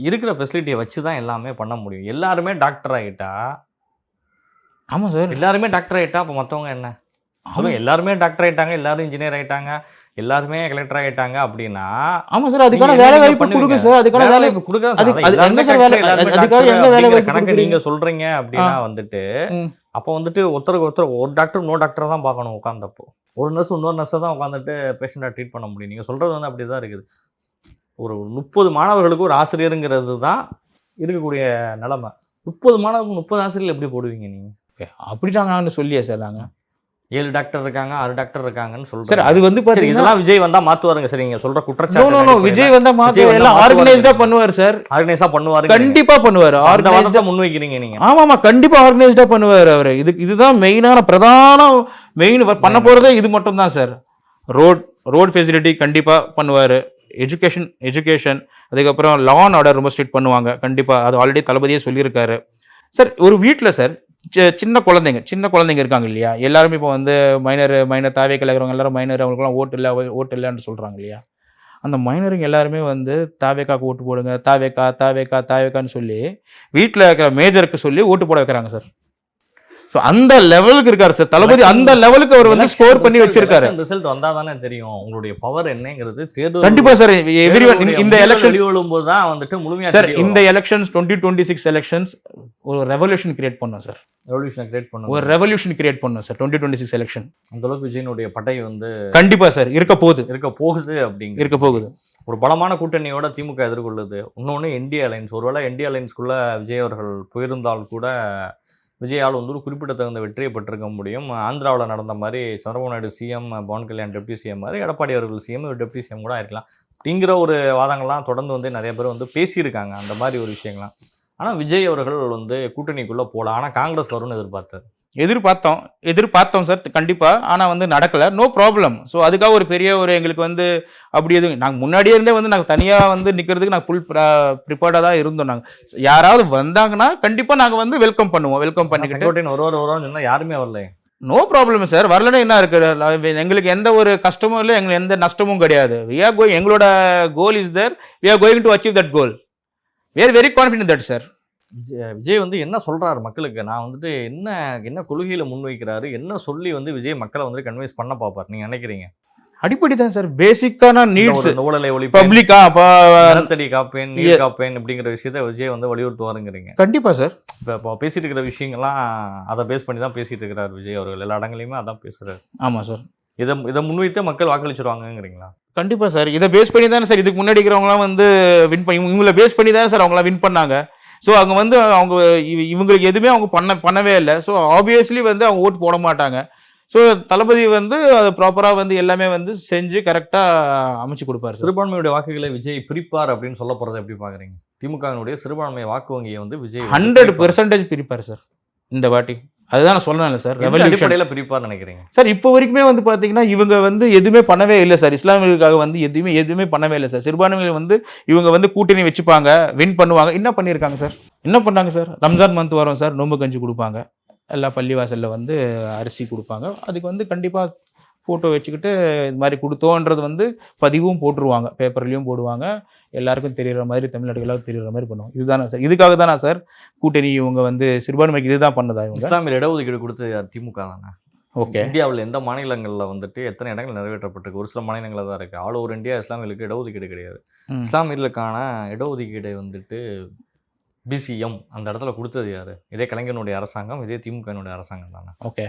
இருக்கிற ஃபெசிலிட்டியை வச்சு தான் எல்லாமே பண்ண முடியும். எல்லாருமே டாக்டர் ஆகிட்டா. ஆமாம் சார், எல்லாருமே டாக்டர் ஆகிட்டா அப்போ மற்றவங்க என்ன சொல்லுங்க? எல்லாருமே டாக்டர் ஆகிட்டாங்க, எல்லாரும் இன்ஜினியர் ஆகிட்டாங்க, எல்லாருமே கலெக்டர் ஆகிட்டாங்க அப்படின்னா. ஆமாம் சார், அதுக்கான வேலை வாய்ப்பு கொடுங்க சார். அதுக்கான வேலை வாய்ப்பு கொடுக்க கணக்கு நீங்க சொல்றீங்க அப்படின்னா வந்துட்டு அப்போ வந்துட்டு ஒருத்தருக்கு ஒருத்தர் ஒரு டாக்டர் இன்னொரு டாக்டரை தான் பார்க்கணும் உட்காந்தப்போ. ஒரு நர்ஸ் இன்னொரு நர்ஸை தான் உட்காந்துட்டு பேஷண்ட்டை ட்ரீட் பண்ண முடியும். நீங்கள் சொல்கிறது வந்து அப்படி தான் இருக்குது. ஒரு 30 மாணவர்களுக்கு ஒரு ஆசிரியருங்கிறது தான் இருக்கக்கூடிய நிலைமை. 30 மாணவர்களுக்கு 30 ஆசிரியர்கள் எப்படி போடுவீங்க நீங்கள்? அப்படிதான் நான் சொல்லியே சார் நாங்கள் 7 டாக்டர் இருக்காங்க, 6 டாக்டர் இருக்காங்கன்னு சார். சொல்கிறேன். அது வந்து பார்த்தீங்கன்னா இதெல்லாம் விஜய் வந்தால் மாற்றுவாருங்க சார். நீங்கள் சொல்கிற குற்றச்சாட்டு விஜய் வந்தா மாத்த எல்லாம் ஆர்கனைஸ்டா பண்ணுவார் சார். ஆர்கனைஸாக பண்ணுவாரு. கண்டிப்பா பண்ணுவார். ஆர்கனைஸ்டாக முன் வைக்கிறீங்க நீங்கள். ஆமாமா, கண்டிப்பா ஆர்கனைஸ்டா பண்ணுவார் அவர். இதுதான் மெயினான மெயின் பண்ண போறதே இது மட்டும் தான் சார். ரோட் ஃபெசிலிட்டி கண்டிப்பா பண்ணுவார். எஜுகேஷன் அதுக்கப்புறம் லா அண்ட் ஆர்டர் ரொம்ப ஸ்ட்ரிக்ட் பண்ணுவாங்க கண்டிப்பா. அது ஆல்ரெடி தளபதியே சொல்லியிருக்காரு சார். ஒரு வீட்டில் சார் சின்ன குழந்தைங்க இருக்காங்க இல்லையா, எல்லாருமே இப்போ வந்து மைனர் தாவேக்கில் இருக்கிறவங்க எல்லாரும் மைனர், அவங்களுக்குலாம் ஓட்டு இல்லைன்னு சொல்கிறாங்க இல்லையா. அந்த மைனருங்க எல்லாருமே வந்து தாவேக்காக்கு ஓட்டு போடுங்க, தாவேக்கான்னு சொல்லி வீட்டில் இருக்கிற மேஜருக்கு சொல்லி ஓட்டு போட வைக்கிறாங்க சார். ஸோ அந்த லெவலுக்கு இருக்காரு சார் தளபதி. அந்த லெவலுக்கு அவர் வந்து ஸ்கோர் பண்ணி வச்சிருக்காரு. ரிசல்ட் வந்தா தானே தெரியும் உங்களுடைய பவர் என்னங்கிறது. தேர்தல் கண்டிப்பா சார். இந்த எலெக்ஷன் வெளிவரும்போது தான் வந்துட்டு முழுமையா சார். இந்த எலெக்ஷன்ஸ் 2026 எலெக்ஷன்ஸ் ஒரு ரெவல்யூஷன் கிரியேட் பண்ணும் சார். ஒரு ரெவல்யூஷன் கிரியேட் பண்ணும் சார் 2026 எலெக்ஷன். அந்த அளவுக்கு விஜயனுடைய படை வந்து கண்டிப்பா சார் இருக்க போகுது இருக்க போகுது. ஒரு பலமான கூட்டணியோட திமுக எதிர்கொள்ளுது. இன்னொன்று இந்தியா அலைன்ஸ். ஒருவேளை இந்தியா அலைன்ஸ்குள்ள விஜய் அவர்கள் போயிருந்தால் கூட விஜயால் வந்து ஒரு குறிப்பிடத்தகுந்த வெற்றியை பெற்றிருக்க முடியும். ஆந்திராவில் நடந்த மாதிரி Chandrababu Naidu CM, Pawan Kalyan deputy CM மாதிரி எடப்பாடி அவர்கள் சிஎம், டெப்டி சிஎம் கூட ஆயிருக்கலாம் அப்படிங்கிற ஒரு வாதங்கள்லாம் தொடர்ந்து வந்து நிறைய பேர் வந்து பேசியிருக்காங்க அந்த மாதிரி ஒரு விஷயங்கள்லாம். ஆனால் விஜய் அவர்கள் வந்து கூட்டணிக்குள்ளே போகலாம். ஆனால் காங்கிரஸ் வரும்னு எதிர்பார்த்தோம் சார் கண்டிப்பாக. ஆனால் வந்து நடக்கலை. No problem. ஸோ அதுக்காக ஒரு பெரிய எங்களுக்கு வந்து அப்படி எதுவும் நாங்கள் முன்னாடியே இருந்தே வந்து நாங்கள் தனியாக வந்து நிற்கிறதுக்கு நாங்கள் ஃபுல் ப்ரிப்பேர்டாக தான் இருந்தோம். நாங்கள் யாராவது வந்தாங்கன்னா கண்டிப்பாக நாங்கள் வந்து வெல்கம் பண்ணிக்கிட்டு வருவாங்க. யாருமே வரல. No problem sir. வரலன்னா என்ன இருக்குது, எங்களுக்கு எந்த ஒரு கஷ்டமும் இல்லை, எங்களுக்கு எந்த நஷ்டமும் கிடையாது. எங்களோட goal is there. We are going to achieve that goal. We are very confident that sir. Vijay வந்து என்ன சொல்றாரு மக்களுக்கு, நான் வந்துட்டு என்ன கொள்கையில முன்வைக்கிறாரு, என்ன சொல்லி வந்து விஜய் மக்களை வந்து கன்வின்ஸ் பண்ண பார்ப்பார் நீங்க நினைக்கிறீங்க? அடிப்படை தான் சார். பேசிக்கான நீட்ஸ், ஊழலை ஒழிப்பு, பப்ளிக்கா நிலத்தடி காப்பேன், நீர் காப்பேன் அப்படிங்கிற விஷயத்தை விஜய் வந்து வலியுறுத்துவாருங்கிறீங்க? கண்டிப்பா சார். இப்போ பேசிட்டு இருக்கிற விஷயங்கள்லாம் அதை பேஸ் பண்ணி தான் பேசிட்டு இருக்கிறார் விஜய் அவர்கள். எல்லா இடங்களையுமே அதான் பேசுறாரு. ஆமா சார். இதை முன்வைத்து மக்கள் வாக்களிச்சிருவாங்கிறீங்களா? கண்டிப்பா சார். இதை பேஸ் பண்ணி தானே சார் இதுக்கு முன்னாடி இருக்கிறவங்களாம் வந்து வின் பண்ணி, இவங்களை பேஸ் பண்ணி தானே சார் அவங்களாம் வின் பண்ணாங்க. ஸோ அவங்க வந்து இவங்களுக்கு எதுவுமே அவங்க பண்ணவே இல்லை. ஸோ ஆப்வியஸ்லி வந்து அவங்க ஓட்டு போட மாட்டாங்க. ஸோ தளபதி வந்து அது ப்ராப்பராக வந்து எல்லாமே வந்து செஞ்சு கரெக்டாக அமைச்சு கொடுப்பாரு. சிறுபான்மையுடைய வாக்குகளை விஜய் பிரிப்பார் அப்படின்னு சொல்ல போகிறத எப்படி பார்க்குறீங்க? திமுகவினுடைய சிறுபான்மை வாக்கு வங்கியை வந்து விஜய் 100% பிரிப்பார் சார் இந்த வாட்டி. அதுதான் நான் சொல்லணும் சார். ரெவல்யூஷன் பிரிப்பார் நினைக்கிறீங்க சார்? இப்போ வரைக்குமே வந்து பார்த்தீங்கன்னா இவங்க வந்து எதுவுமே பண்ணவே இல்லை சார். இஸ்லாமியர்களுக்காக வந்து எதுவுமே பண்ணவே இல்லை சார். சிறுபான்மைகள் வந்து இவங்க வந்து கூட்டணி வச்சுப்பாங்க, வின் பண்ணுவாங்க. என்ன பண்ணியிருக்காங்க சார்? என்ன பண்ணாங்க சார்? ரம்ஜான் மந்த் வரும் சார், நோம்பு கஞ்சி கொடுப்பாங்க, எல்லா பள்ளிவாசலில் வந்து அரிசி கொடுப்பாங்க. அதுக்கு வந்து கண்டிப்பாக ஃபோட்டோ வச்சுக்கிட்டு இது மாதிரி கொடுத்தோன்றது வந்து பதிவும் போட்டுருவாங்க, பேப்பர்லேயும் போடுவாங்க, எல்லாருக்கும் தெரிகிற மாதிரி, தமிழ்நாட்டுக்கு தெரிகிற மாதிரி பண்ணுவோம். இதுதானே சார்? இதுக்காக தானே சார் கூட்டணி இவங்க வந்து சிறுபான்மைக்கு இதுதான் பண்ணதா? இவங்க இஸ்லாமியர் இடஒதுக்கீடு கொடுத்து திமுக தானே. ஓகே. இந்தியாவில் எந்த மாநிலங்களில் வந்துட்டு எத்தனை இடங்கள் நிறைவேற்றப்பட்டிருக்கு? ஒரு சில மாநிலங்களில் தான் இருக்குது. ஆல் ஓவர் இந்தியா இஸ்லாமியர்களுக்கு இடஒதுக்கீடு கிடையாது. இஸ்லாமியர்களுக்கான இடஒதுக்கீடை வந்துட்டு பிசிஎம் அந்த இடத்துல கொடுத்தது யார்? இதே கலைஞனுடைய அரசாங்கம், இதே திமுகனுடைய அரசாங்கம் தானே. ஓகே.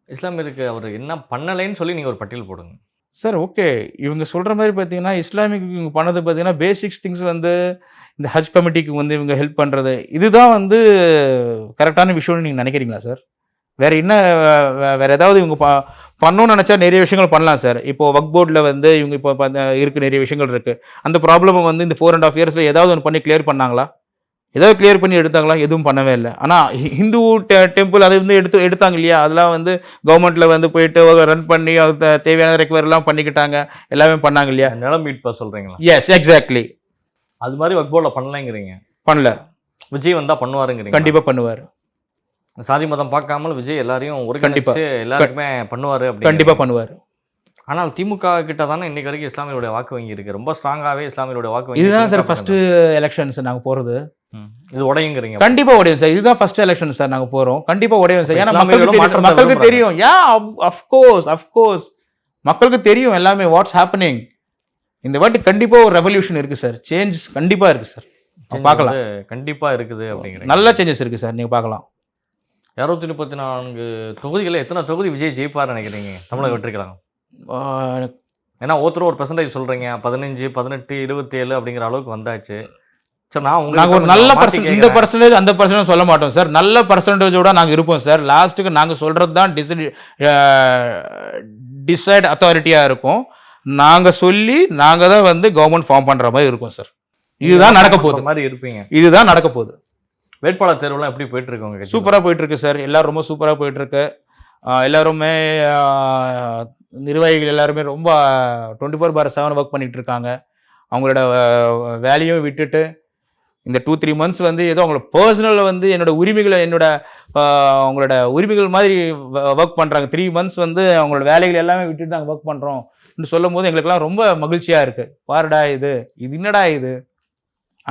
இஸ்லாமியருக்கு அவர் என்ன பண்ணலைன்னு சொல்லி நீங்கள் ஒரு பட்டியல் போடுங்க சார். ஓகே. இவங்க சொல்கிற மாதிரி பார்த்தீங்கன்னா இஸ்லாமிக் இவங்க பண்ணது பார்த்தீங்கன்னா பேசிக்ஸ் திங்ஸ் வந்து இந்த ஹஜ் கமிட்டிக்கு வந்து இவங்க ஹெல்ப் பண்ணுறது, இதுதான் வந்து கரெக்டான விஷயம்னு நீங்கள் நினைக்கிறீங்களா சார்? வேறு என்ன வேறு ஏதாவது இவங்க பண்ணணும்னு நினச்சா நிறைய விஷயங்கள் பண்ணலாம் சார். இப்போது வக்ஃப் போர்டில் வந்து இவங்க இப்போ இருக்குது, நிறைய விஷயங்கள் இருக்குது. அந்த ப்ராப்ளமை வந்து இந்த 4.5 இயர்ஸில் ஏதாவது ஒன்று பண்ணி கிளியர் பண்ணாங்களா? ஏதாவது கிளியர் பண்ணி எடுத்தாங்களா? எதுவும் பண்ணவே இல்லை. ஆனால் ஹிந்து டெம்பிள் அதை வந்து எடுத்தாங்க இல்லையா, அதெல்லாம் வந்து கவர்மெண்ட்டில் வந்து போயிட்டு ரன் பண்ணி அது தேவையான ரெக்வயர்லாம் பண்ணிக்கிட்டாங்க, எல்லாமே பண்ணாங்க இல்லையா? நிலம் மீட்பா சொல்கிறீங்களா? Yes, exactly. அது மாதிரி வக்ஃப் போர்டில் பண்ணலைங்கிறீங்க? பண்ணல. விஜய் வந்தால் பண்ணுவாருங்கிறீங்க? கண்டிப்பாக பண்ணுவார். சாதி மதம் பார்க்காமல் விஜய் எல்லாரையும் ஒரு கண்டிப்பாக எல்லாருக்குமே பண்ணுவார். அப்படி கண்டிப்பாக பண்ணுவார். ஆனால் திமுக கிட்ட தானே இன்னைக்கு வரைக்கும் இஸ்லாமியருடைய வாக்கு வங்கி இருக்குது. ரொம்ப ஸ்ட்ராங்காகவே இஸ்லாமியருடைய வாக்கு வங்கி. இதுதான் சார் ஃபர்ஸ்ட் எலெக்ஷன்ஸ் நாங்கள் போகிறது. இது உடையுங்கிறீங்க? கண்டிப்பாக உடையும் சார். இதுதான் ஃபர்ஸ்ட் எலெக்ஷன் சார் நாங்கள் போகிறோம். கண்டிப்பாக உடையும் சார். ஏன்னா மக்களுக்கு தெரியும். அஃப்கோர்ஸ் மக்களுக்கு தெரியும் எல்லாமே வாட்ஸ் ஹேப்பனிங். இந்த வாட்டி கண்டிப்பாக ஒரு ரெவல்யூஷன் இருக்குது சார். சேஞ்ச் கண்டிப்பாக இருக்குது சார். பார்க்கலாம். கண்டிப்பாக இருக்குது அப்படிங்கிற நல்ல சேஞ்சஸ் இருக்குது சார். நீங்கள் பார்க்கலாம். 234 தொகுதிகளில் எத்தனை தொகுதி விஜய் ஜெயிப்பார் நினைக்கிறீங்க தமிழக வெற்றிக்கலாம்? ஏன்னா ஒருத்தர் ஒரு பெர்சன்டேஜ் சொல்கிறீங்க, 15, 18, 27 அப்படிங்கிற அளவுக்கு வந்தாச்சு. சார் நாங்கள் ஒரு நல்ல இந்த பர்சன்டேஜ் அந்த பர்சன்டேஜ் சொல்ல மாட்டோம் சார். நல்ல பர்சன்டேஜோட நாங்கள் இருப்போம் சார். லாஸ்ட்டுக்கு நாங்கள் சொல்கிறது தான் டிசைட் அத்தாரிட்டியாக இருக்கும். நாங்கள் சொல்லி நாங்கள் தான் வந்து கவர்மெண்ட் ஃபார்ம் பண்ணுற மாதிரி இருக்கும் சார். இதுதான் நடக்க போகுது மாதிரி இருப்பீங்க. இதுதான் நடக்க போகுது. வேட்பாளர் தேர்வுலாம் எப்படி போயிட்டு இருக்கு? சூப்பராக போயிட்டு இருக்கு சார். எல்லாரும் ரொம்ப சூப்பராக போயிட்டு இருக்கு. எல்லாருமே நிர்வாகிகள் எல்லாருமே ரொம்ப 24/7 ஒர்க் பண்ணிட்டு இருக்காங்க. அவங்களோட வேலையும் விட்டுட்டு இந்த 2-3 மந்த்ஸ் வந்து ஏதோ அவங்களோட பர்சனலில் வந்து என்னோட உரிமைகளை அவங்களோட உரிமைகள் மாதிரி ஒர்க் பண்ணுறாங்க. 3 மந்த்ஸ் வந்து அவங்களோட வேலைகள் எல்லாமே விட்டுட்டு நாங்கள் ஒர்க் பண்ணுறோம் சொல்லும் போது எங்களுக்கெல்லாம் ரொம்ப மகிழ்ச்சியாக இருக்குது. பாருடா இது என்னடா இது,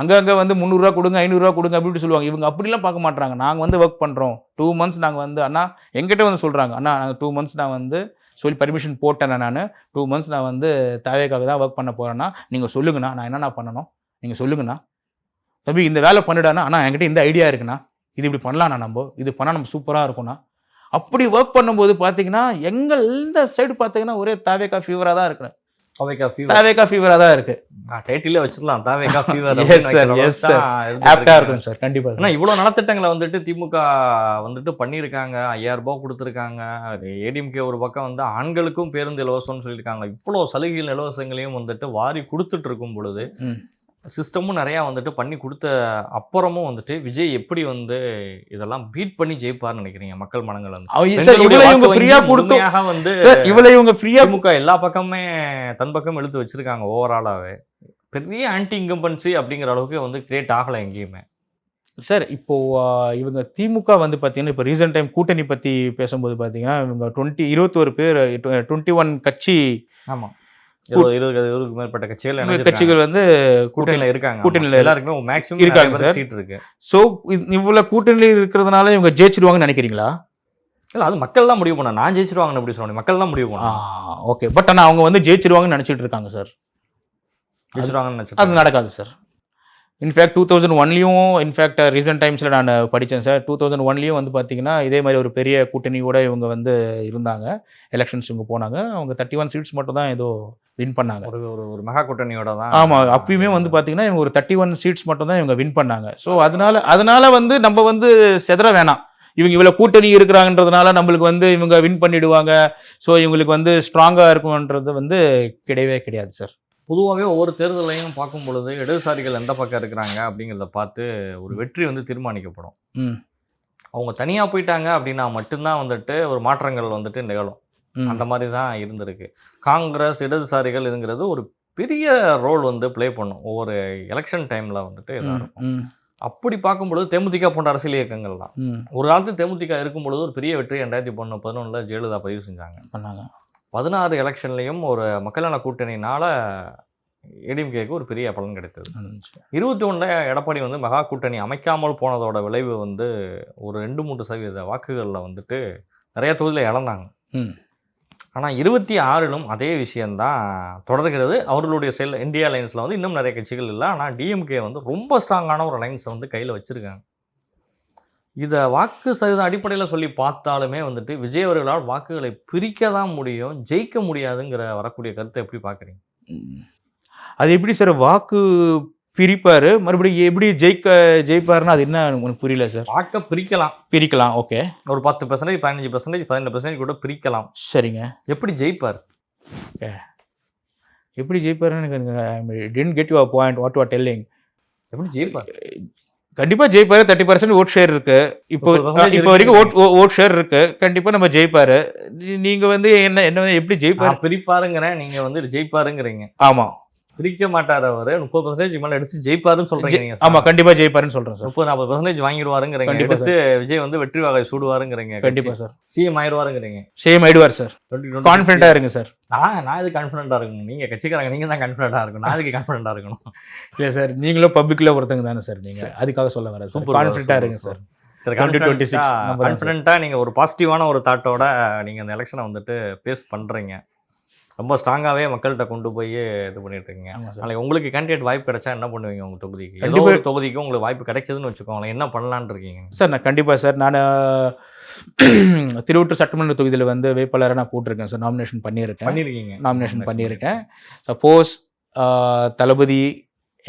அங்கங்கே வந்து 300 ரூபா கொடுங்க 500 ரூபா கொடுங்க அப்படி சொல்லுவாங்க. இவங்க அப்படிலாம் பார்க்க மாட்டாங்க. நாங்கள் வந்து ஒர்க் பண்ணுறோம் 2 மந்த்ஸ். நாங்கள் வந்து அண்ணா எங்கிட்ட வந்து சொல்கிறாங்க, அண்ணா நாங்கள் 2 மந்த்ஸ் நான் வந்து சொல்லி பர்மிஷன் போட்டேன். நான் 2 மந்த்ஸ் நான் வந்து தேவைக்காக தான் ஒர்க் பண்ண போகிறேன்னா நீங்கள் சொல்லுங்கண்ணா, நான் என்னண்ணா பண்ணணும் நீங்கள் சொல்லுங்கண்ணா. தம்பி இந்த வேலை பண்ணிடானா, ஆனால் என்கிட்ட இந்த ஐடியா இருக்குண்ணா, இது இப்படி பண்ணலாண்ணா, இது பண்ணால் நம்ம சூப்பராக இருக்கும்ண்ணா. அப்படி ஒர்க் பண்ணும்போது பார்த்தீங்கன்னா எங்கள் இந்த சைடு பார்த்தீங்கன்னா ஒரே தாவேக்கா ஃபீவராக தான் இருக்கு. தாவேக்கா ஃபீவராக தான் இருக்கு. டைட்டிலே வச்சிடலாம், தாவேக்கா ஃபீவர். ஆப்டா இருக்கும் சார். கண்டிப்பா. ஆனால் இவ்வளோ நலத்திட்டங்களை வந்துட்டு திமுக வந்துட்டு பண்ணியிருக்காங்க. 5000 ரூபாய் கொடுத்துருக்காங்க. ஏடிஎம்கே ஒரு பக்கம் வந்து ஆண்களுக்கும் பேருந்து இலவசம்னு சொல்லியிருக்காங்க. இவ்வளோ சலுகைகள் இலவசங்களையும் வந்துட்டு வாரி கொடுத்துட்டு இருக்கும் பொழுது சிஸ்டமும் நிறையா வந்துட்டு பண்ணி கொடுத்த அப்புறமும் வந்துட்டு விஜய் எப்படி வந்து இதெல்லாம் பீட் பண்ணி ஜெயிப்பார்னு நினைக்கிறீங்க? மக்கள் மனங்கள் திமுக எல்லா பக்கமே தன் பக்கம் இழுத்து வச்சிருக்காங்க. ஓவராலாவே பெரிய ஆன்டி இன்கம்பன்சி அப்படிங்கிற அளவுக்கு வந்து கிரியேட் ஆகலை எங்கேயுமே சார். இப்போ இவங்க திமுக வந்து பார்த்தீங்கன்னா இப்போ ரீசெண்ட் டைம் கூட்டணி பற்றி பேசும்போது பார்த்தீங்கன்னா இவங்க 21 பேர் 21 கட்சி, ஆமாம் 20 மேற்பட்ட கட்சிகள் வந்து கூட்டணியில இருக்காங்க. கூட்டணியில எல்லாருக்குமே மேக்ஸிமம் இருக்காங்க சார். சீட் இருக்கு. ஸோ இவ்வளவு கூட்டணியில் இருக்கிறதுனால இவங்க ஜெயிச்சிருவாங்கன்னு நினைக்கிறீங்களா? இல்லை, அது மக்கள் தான் முடிவு பண்ண. நான் ஜெயிச்சிருவாங்கன்னு எப்படி சொல்லுவாங்க? மக்கள் தான் முடிவு பண்ண. ஓகே, பட் ஆனால் அவங்க வந்து ஜெயிச்சிருவாங்கன்னு நினைச்சிட்டு இருக்காங்க சார். ஜெயிச்சிருவாங்கன்னு நினைச்சு அது நடக்காது சார். இன்ஃபேக்ட் 2001லையும் இன்ஃபேக்ட் ரீசெண்ட் டைம்ஸில் நான் படித்தேன் சார். 2001லையும் வந்து பார்த்தீங்கன்னா இதே மாதிரி ஒரு பெரிய கூட்டணியோட இவங்க வந்து இருந்தாங்க. எலெக்ஷன்ஸ் இவங்க போனாங்க. அவங்க 31 சீட்ஸ் மட்டும் தான் ஏதோ வின் பண்ணாங்க. ஒரு மெகா கூட்டணியோட தான். ஆமாம், அப்பயுமே வந்து பார்த்தீங்கன்னா இவங்க ஒரு 31 சீட்ஸ் மட்டும் தான் இவங்க வின் பண்ணாங்க. ஸோ அதனால வந்து நம்ம வந்து செதற வேணாம். இவங்க இவ்வளோ கூட்டணி இருக்கிறாங்கன்றதுனால நம்மளுக்கு வந்து இவங்க வின் பண்ணிடுவாங்க, ஸோ இவங்களுக்கு வந்து ஸ்ட்ராங்காக இருக்கும்ன்றது வந்து கிடையவே கிடையாது சார். பொதுவாகவே ஒவ்வொரு தேர்தலையும் பார்க்கும் பொழுது இடதுசாரிகள் எந்த பக்கம் இருக்கிறாங்க அப்படிங்கிறத பார்த்து ஒரு வெற்றி வந்து தீர்மானிக்கப்படும். அவங்க தனியாக போயிட்டாங்க அப்படின்னா மட்டும்தான் வந்துட்டு ஒரு மாற்றங்கள் வந்துட்டு நிகழும். அந்த மாதிரி தான் இருந்திருக்கு. காங்கிரஸ் இடதுசாரிகள் இதுங்கிறது ஒரு பெரிய ரோல் வந்து ப்ளே பண்ணும் ஒவ்வொரு எலெக்ஷன் டைமில் வந்துட்டு இதாக இருக்கும். அப்படி பார்க்கும்பொழுது தேமுதிக போன்ற அரசியல் இயக்கங்கள் தான் ஒரு காலத்து தேமுதிக இருக்கும் பொழுது ஒரு பெரிய வெற்றி 2011 ஜெயலலிதா பதிவு செஞ்சாங்க. 16 எலெக்ஷன்லையும் ஒரு மக்கள் நல கூட்டணினால ஏடிஎம்கேக்கு ஒரு பெரிய பலன் கிடைத்தது. 21 எடப்பாடி வந்து மெகா கூட்டணி அமைக்காமல் போனதோட விளைவு வந்து ஒரு 2-3% வாக்குகளில் வந்துட்டு நிறைய தொகுதியில் இழந்தாங்க. ஆனால் 26லும் அதே விஷயந்தான் தொடர்கிறது. அவர்களுடைய இந்தியா லைன்ஸில் வந்து இன்னும் நிறைய கட்சிகள் இல்லை. ஆனால் டிஎம்கே வந்து ரொம்ப ஸ்ட்ராங்கான ஒரு லைன்ஸை வந்து கையில் வச்சுருக்காங்க. இதை வாக்கு சதவீதம் அடிப்படையில் சொல்லி பார்த்தாலுமே வந்துட்டு விஜய் அவர்களால் வாக்குகளை பிரிக்க தான் முடியும், ஜெயிக்க முடியாதுங்கிற வரக்கூடிய கருத்தை எப்படி பார்க்குறீங்க? அது எப்படி சார் வாக்கு பிரிப்பார், மறுபடியும் எப்படி ஜெயிப்பாருன்னா அது என்ன உங்களுக்கு புரியல சார். வாக்கை பிரிக்கலாம். ஓகே, ஒரு 10%, 15%, 12% கூட பிரிக்கலாம். சரிங்க, எப்படி ஜெயிப்பார்? ஓகே, எப்படி ஜெயிப்பாருன்னு எனக்கு didn't get your point what you are telling. எப்படி ஜெயிப்பார்? கண்டிப்பா ஜெயிப்பாரு. 30% ஓட் ஷேர் இருக்கு. இப்போ வரைக்கும் ஓட் ஷேர் இருக்கு. கண்டிப்பா நம்ம ஜெயிப்பாரு. நீங்க வந்து என்ன எப்படி ஜெயிப்பாரு பிரிப்பாருங்கிறேன், நீங்க வந்து ஜெயிப்பாருங்கிறீங்க. ஆமா, பிரிக்க மாட்டார் அவரு. 30% மேல எடுத்து ஜெயிப்பாருன்னு சொல்றீங்க. ஆமா, கண்டிப்பா ஜெயிப்பாருன்னு சொல்றேன் சார். 30-40% வாங்கிடுவாருங்கிறீங்க. எடுத்து விஜய் வந்து வெற்றி வாகை சூடுவாருங்கிறீங்க. கண்டிப்பா சார். சிஎம் ஆயிடுவாருங்கிறீங்க. சிஎம் ஆயிடுவார் சார். கான்ஃபிடண்டா இருங்க சார். நான் இது கான்ஃபிடண்டா இருக்கணும். நீங்க கட்சிக்காரங்க, நீங்க தான் கான்ஃபிடண்டா இருக்கணும். நான் அதுக்கு கான்ஃபிடண்டா இருக்கணும். இல்ல சார், நீங்களும் பப்ளிக்ல ஒருத்தங்க தானே சார். நீங்க அதுக்காக சொல்ல வரேன். சூப்பர் கான்ஃபிடண்டா இருங்க சார். சரி, 2026 கான்ஃபிடண்டா நீங்க ஒரு பாசிட்டிவான ஒரு தாட்டோட நீங்க அந்த எலெக்ஷனை வந்துட்டு பேஸ் பண்றீங்க. ரொம்ப ஸ்ட்ராங்காகவே மக்கள்கிட்ட கொண்டு போய் இது பண்ணிட்டு இருக்கீங்க. நாளைக்கு உங்களுக்கு கேண்டிடேட் வாய்ப்பு கிடைச்சா என்ன பண்ணுவீங்க? உங்கள் தொகுதிக்கு ஏதோ ஒரு தொகுதிக்கு உங்களுக்கு வாய்ப்பு கிடைச்சதுன்னு வச்சுக்கோங்களேன், என்ன பண்ணலான்னு இருக்கீங்க? சார் நான் கண்டிப்பாக சார் நான் திருவொற்றூர் சட்டமன்ற தொகுதியில் வந்து வேட்பாளராக நான் போட்டிருக்கேன் சார், நாமினேஷன் பண்ணியிருக்கீங்க. நாமினேஷன் பண்ணியிருக்கேன். சப்போஸ் தளபதி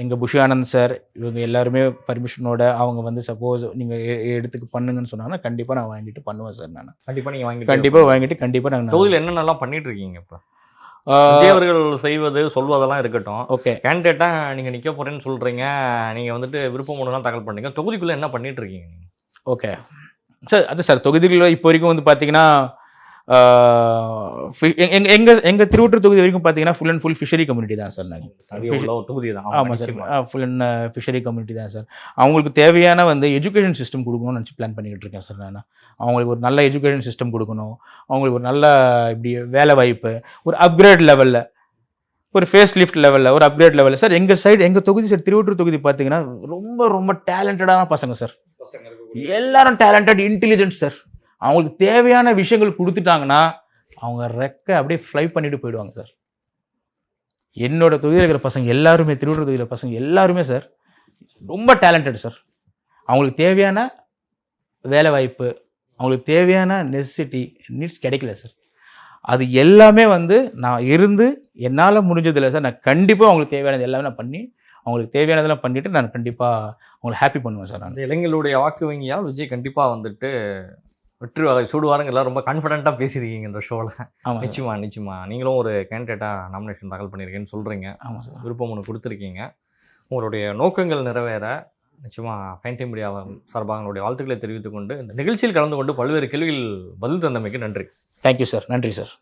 எங்கள் புஷி ஆனந்த் சார் இவங்க எல்லாருமே பர்மிஷனோட அவங்க வந்து சப்போஸ் நீங்கள் எடுத்துக்கு பண்ணுங்கன்னு சொன்னாங்கன்னா கண்டிப்பாக நான் வாங்கிட்டு பண்ணுவேன் சார். நான் கண்டிப்பாக நீங்கள் கண்டிப்பாக நாங்கள் தொகுதியில் என்னென்னலாம் பண்ணிட்டு இருக்கீங்க இப்போ? விஜய் அவர்கள் செய்வது சொல்வதெல்லாம் இருக்கட்டும், ஓகே, கேண்டிடேட்டாக நீங்கள் நிற்க போகிறேன்னு சொல்கிறீங்க, நீங்கள் வந்துட்டு விருப்ப மனுலாம் தாக்கல் பண்ணீங்க, தொகுதிக்குள்ளே என்ன பண்ணிட்டு இருக்கீங்க நீங்கள்? ஓகே சார், அது சார் தொகுதிகளில் இப்போ வரைக்கும் வந்து பார்த்தீங்கன்னா எங்கள் திருவொற்றூர் தொகுதி வரைக்கும் பார்த்தீங்கன்னா full and full fishery community தான் சார். நாங்கள் தொகுதி தான். ஆமாம் sir, full and fishery community தான் சார். அவங்களுக்கு தேவையான வந்து எஜுகேஷன் சிஸ்டம் கொடுக்கணும்னு நினச்சி பிளான் பண்ணிக்கிட்டு இருக்கேன் சார். நான் அவங்களுக்கு ஒரு நல்ல எஜுகேஷன் சிஸ்டம் கொடுக்கணும், அவங்களுக்கு ஒரு நல்ல இப்படி வேலை வாய்ப்பு, ஒரு அப்கிரேட் லெவலில், ஒரு ஃபேஸ் லிஃப்ட் லெவலில், ஒரு அப்கிரேட் லெவலில் சார். எங்கள் தொகுதி சார், திருவொற்றூர் தொகுதி பார்த்தீங்கன்னா ரொம்ப ரொம்ப டேலண்டடான பசங்க சார். எல்லாரும் டேலண்டட், இன்டெலிஜென்ட் சார். அவங்களுக்கு தேவையான விஷயங்கள் கொடுத்துட்டாங்கன்னா அவங்க ரெக்கை அப்படியே ஃப்ளை பண்ணிட்டு போயிடுவாங்க சார். என்னோட தொகுதியில் இருக்கிற பசங்க எல்லாருமே, திருவொற்றூர் தொகுதியில் பசங்க எல்லாருமே சார் ரொம்ப டேலண்டட் சார். அவங்களுக்கு தேவையான வேலை வாய்ப்பு, அவங்களுக்கு தேவையான நெசசிட்டி நீட்ஸ் கிடைக்கல சார். அது எல்லாமே வந்து நான் இருந்து என்னால் முடிஞ்சதில்லை சார். நான் கண்டிப்பாக அவங்களுக்கு தேவையானது எல்லாமே நான் பண்ணி, அவங்களுக்கு தேவையானதெல்லாம் பண்ணிவிட்டு நான் கண்டிப்பாக அவங்களை ஹாப்பி பண்ணுவேன் சார். நான் இளைஞர்களுடைய வாக்கு வங்கியால் விஜய் கண்டிப்பாக வந்துட்டு வெற்றி சூடுவாருங்க. எல்லாம் ரொம்ப கான்ஃபிடென்ட்டாக பேசியிருக்கீங்க இந்த ஷோவில். ஆமாம், நிச்சயமாக நீங்களும் ஒரு கேண்டிடேட்டாக நாமினேஷன் தாக்கல் பண்ணியிருக்கேன்னு சொல்கிறீங்க. ஆமாம் சார், விருப்பம் ஒன்று கொடுத்துருக்கீங்க. உங்களுடைய நோக்கங்கள் நிறைவேற நிச்சயமாக ஃபைன் டைம் மீடியா சார்பாக உங்களுடைய வாழ்த்துக்களை தெரிவித்துக் கொண்டு இந்த நிகழ்ச்சியில் கலந்து கொண்டு பல்வேறு கேள்விகள் பதில் தந்தமைக்கு நன்றி. Thank you sir. நன்றி சார்.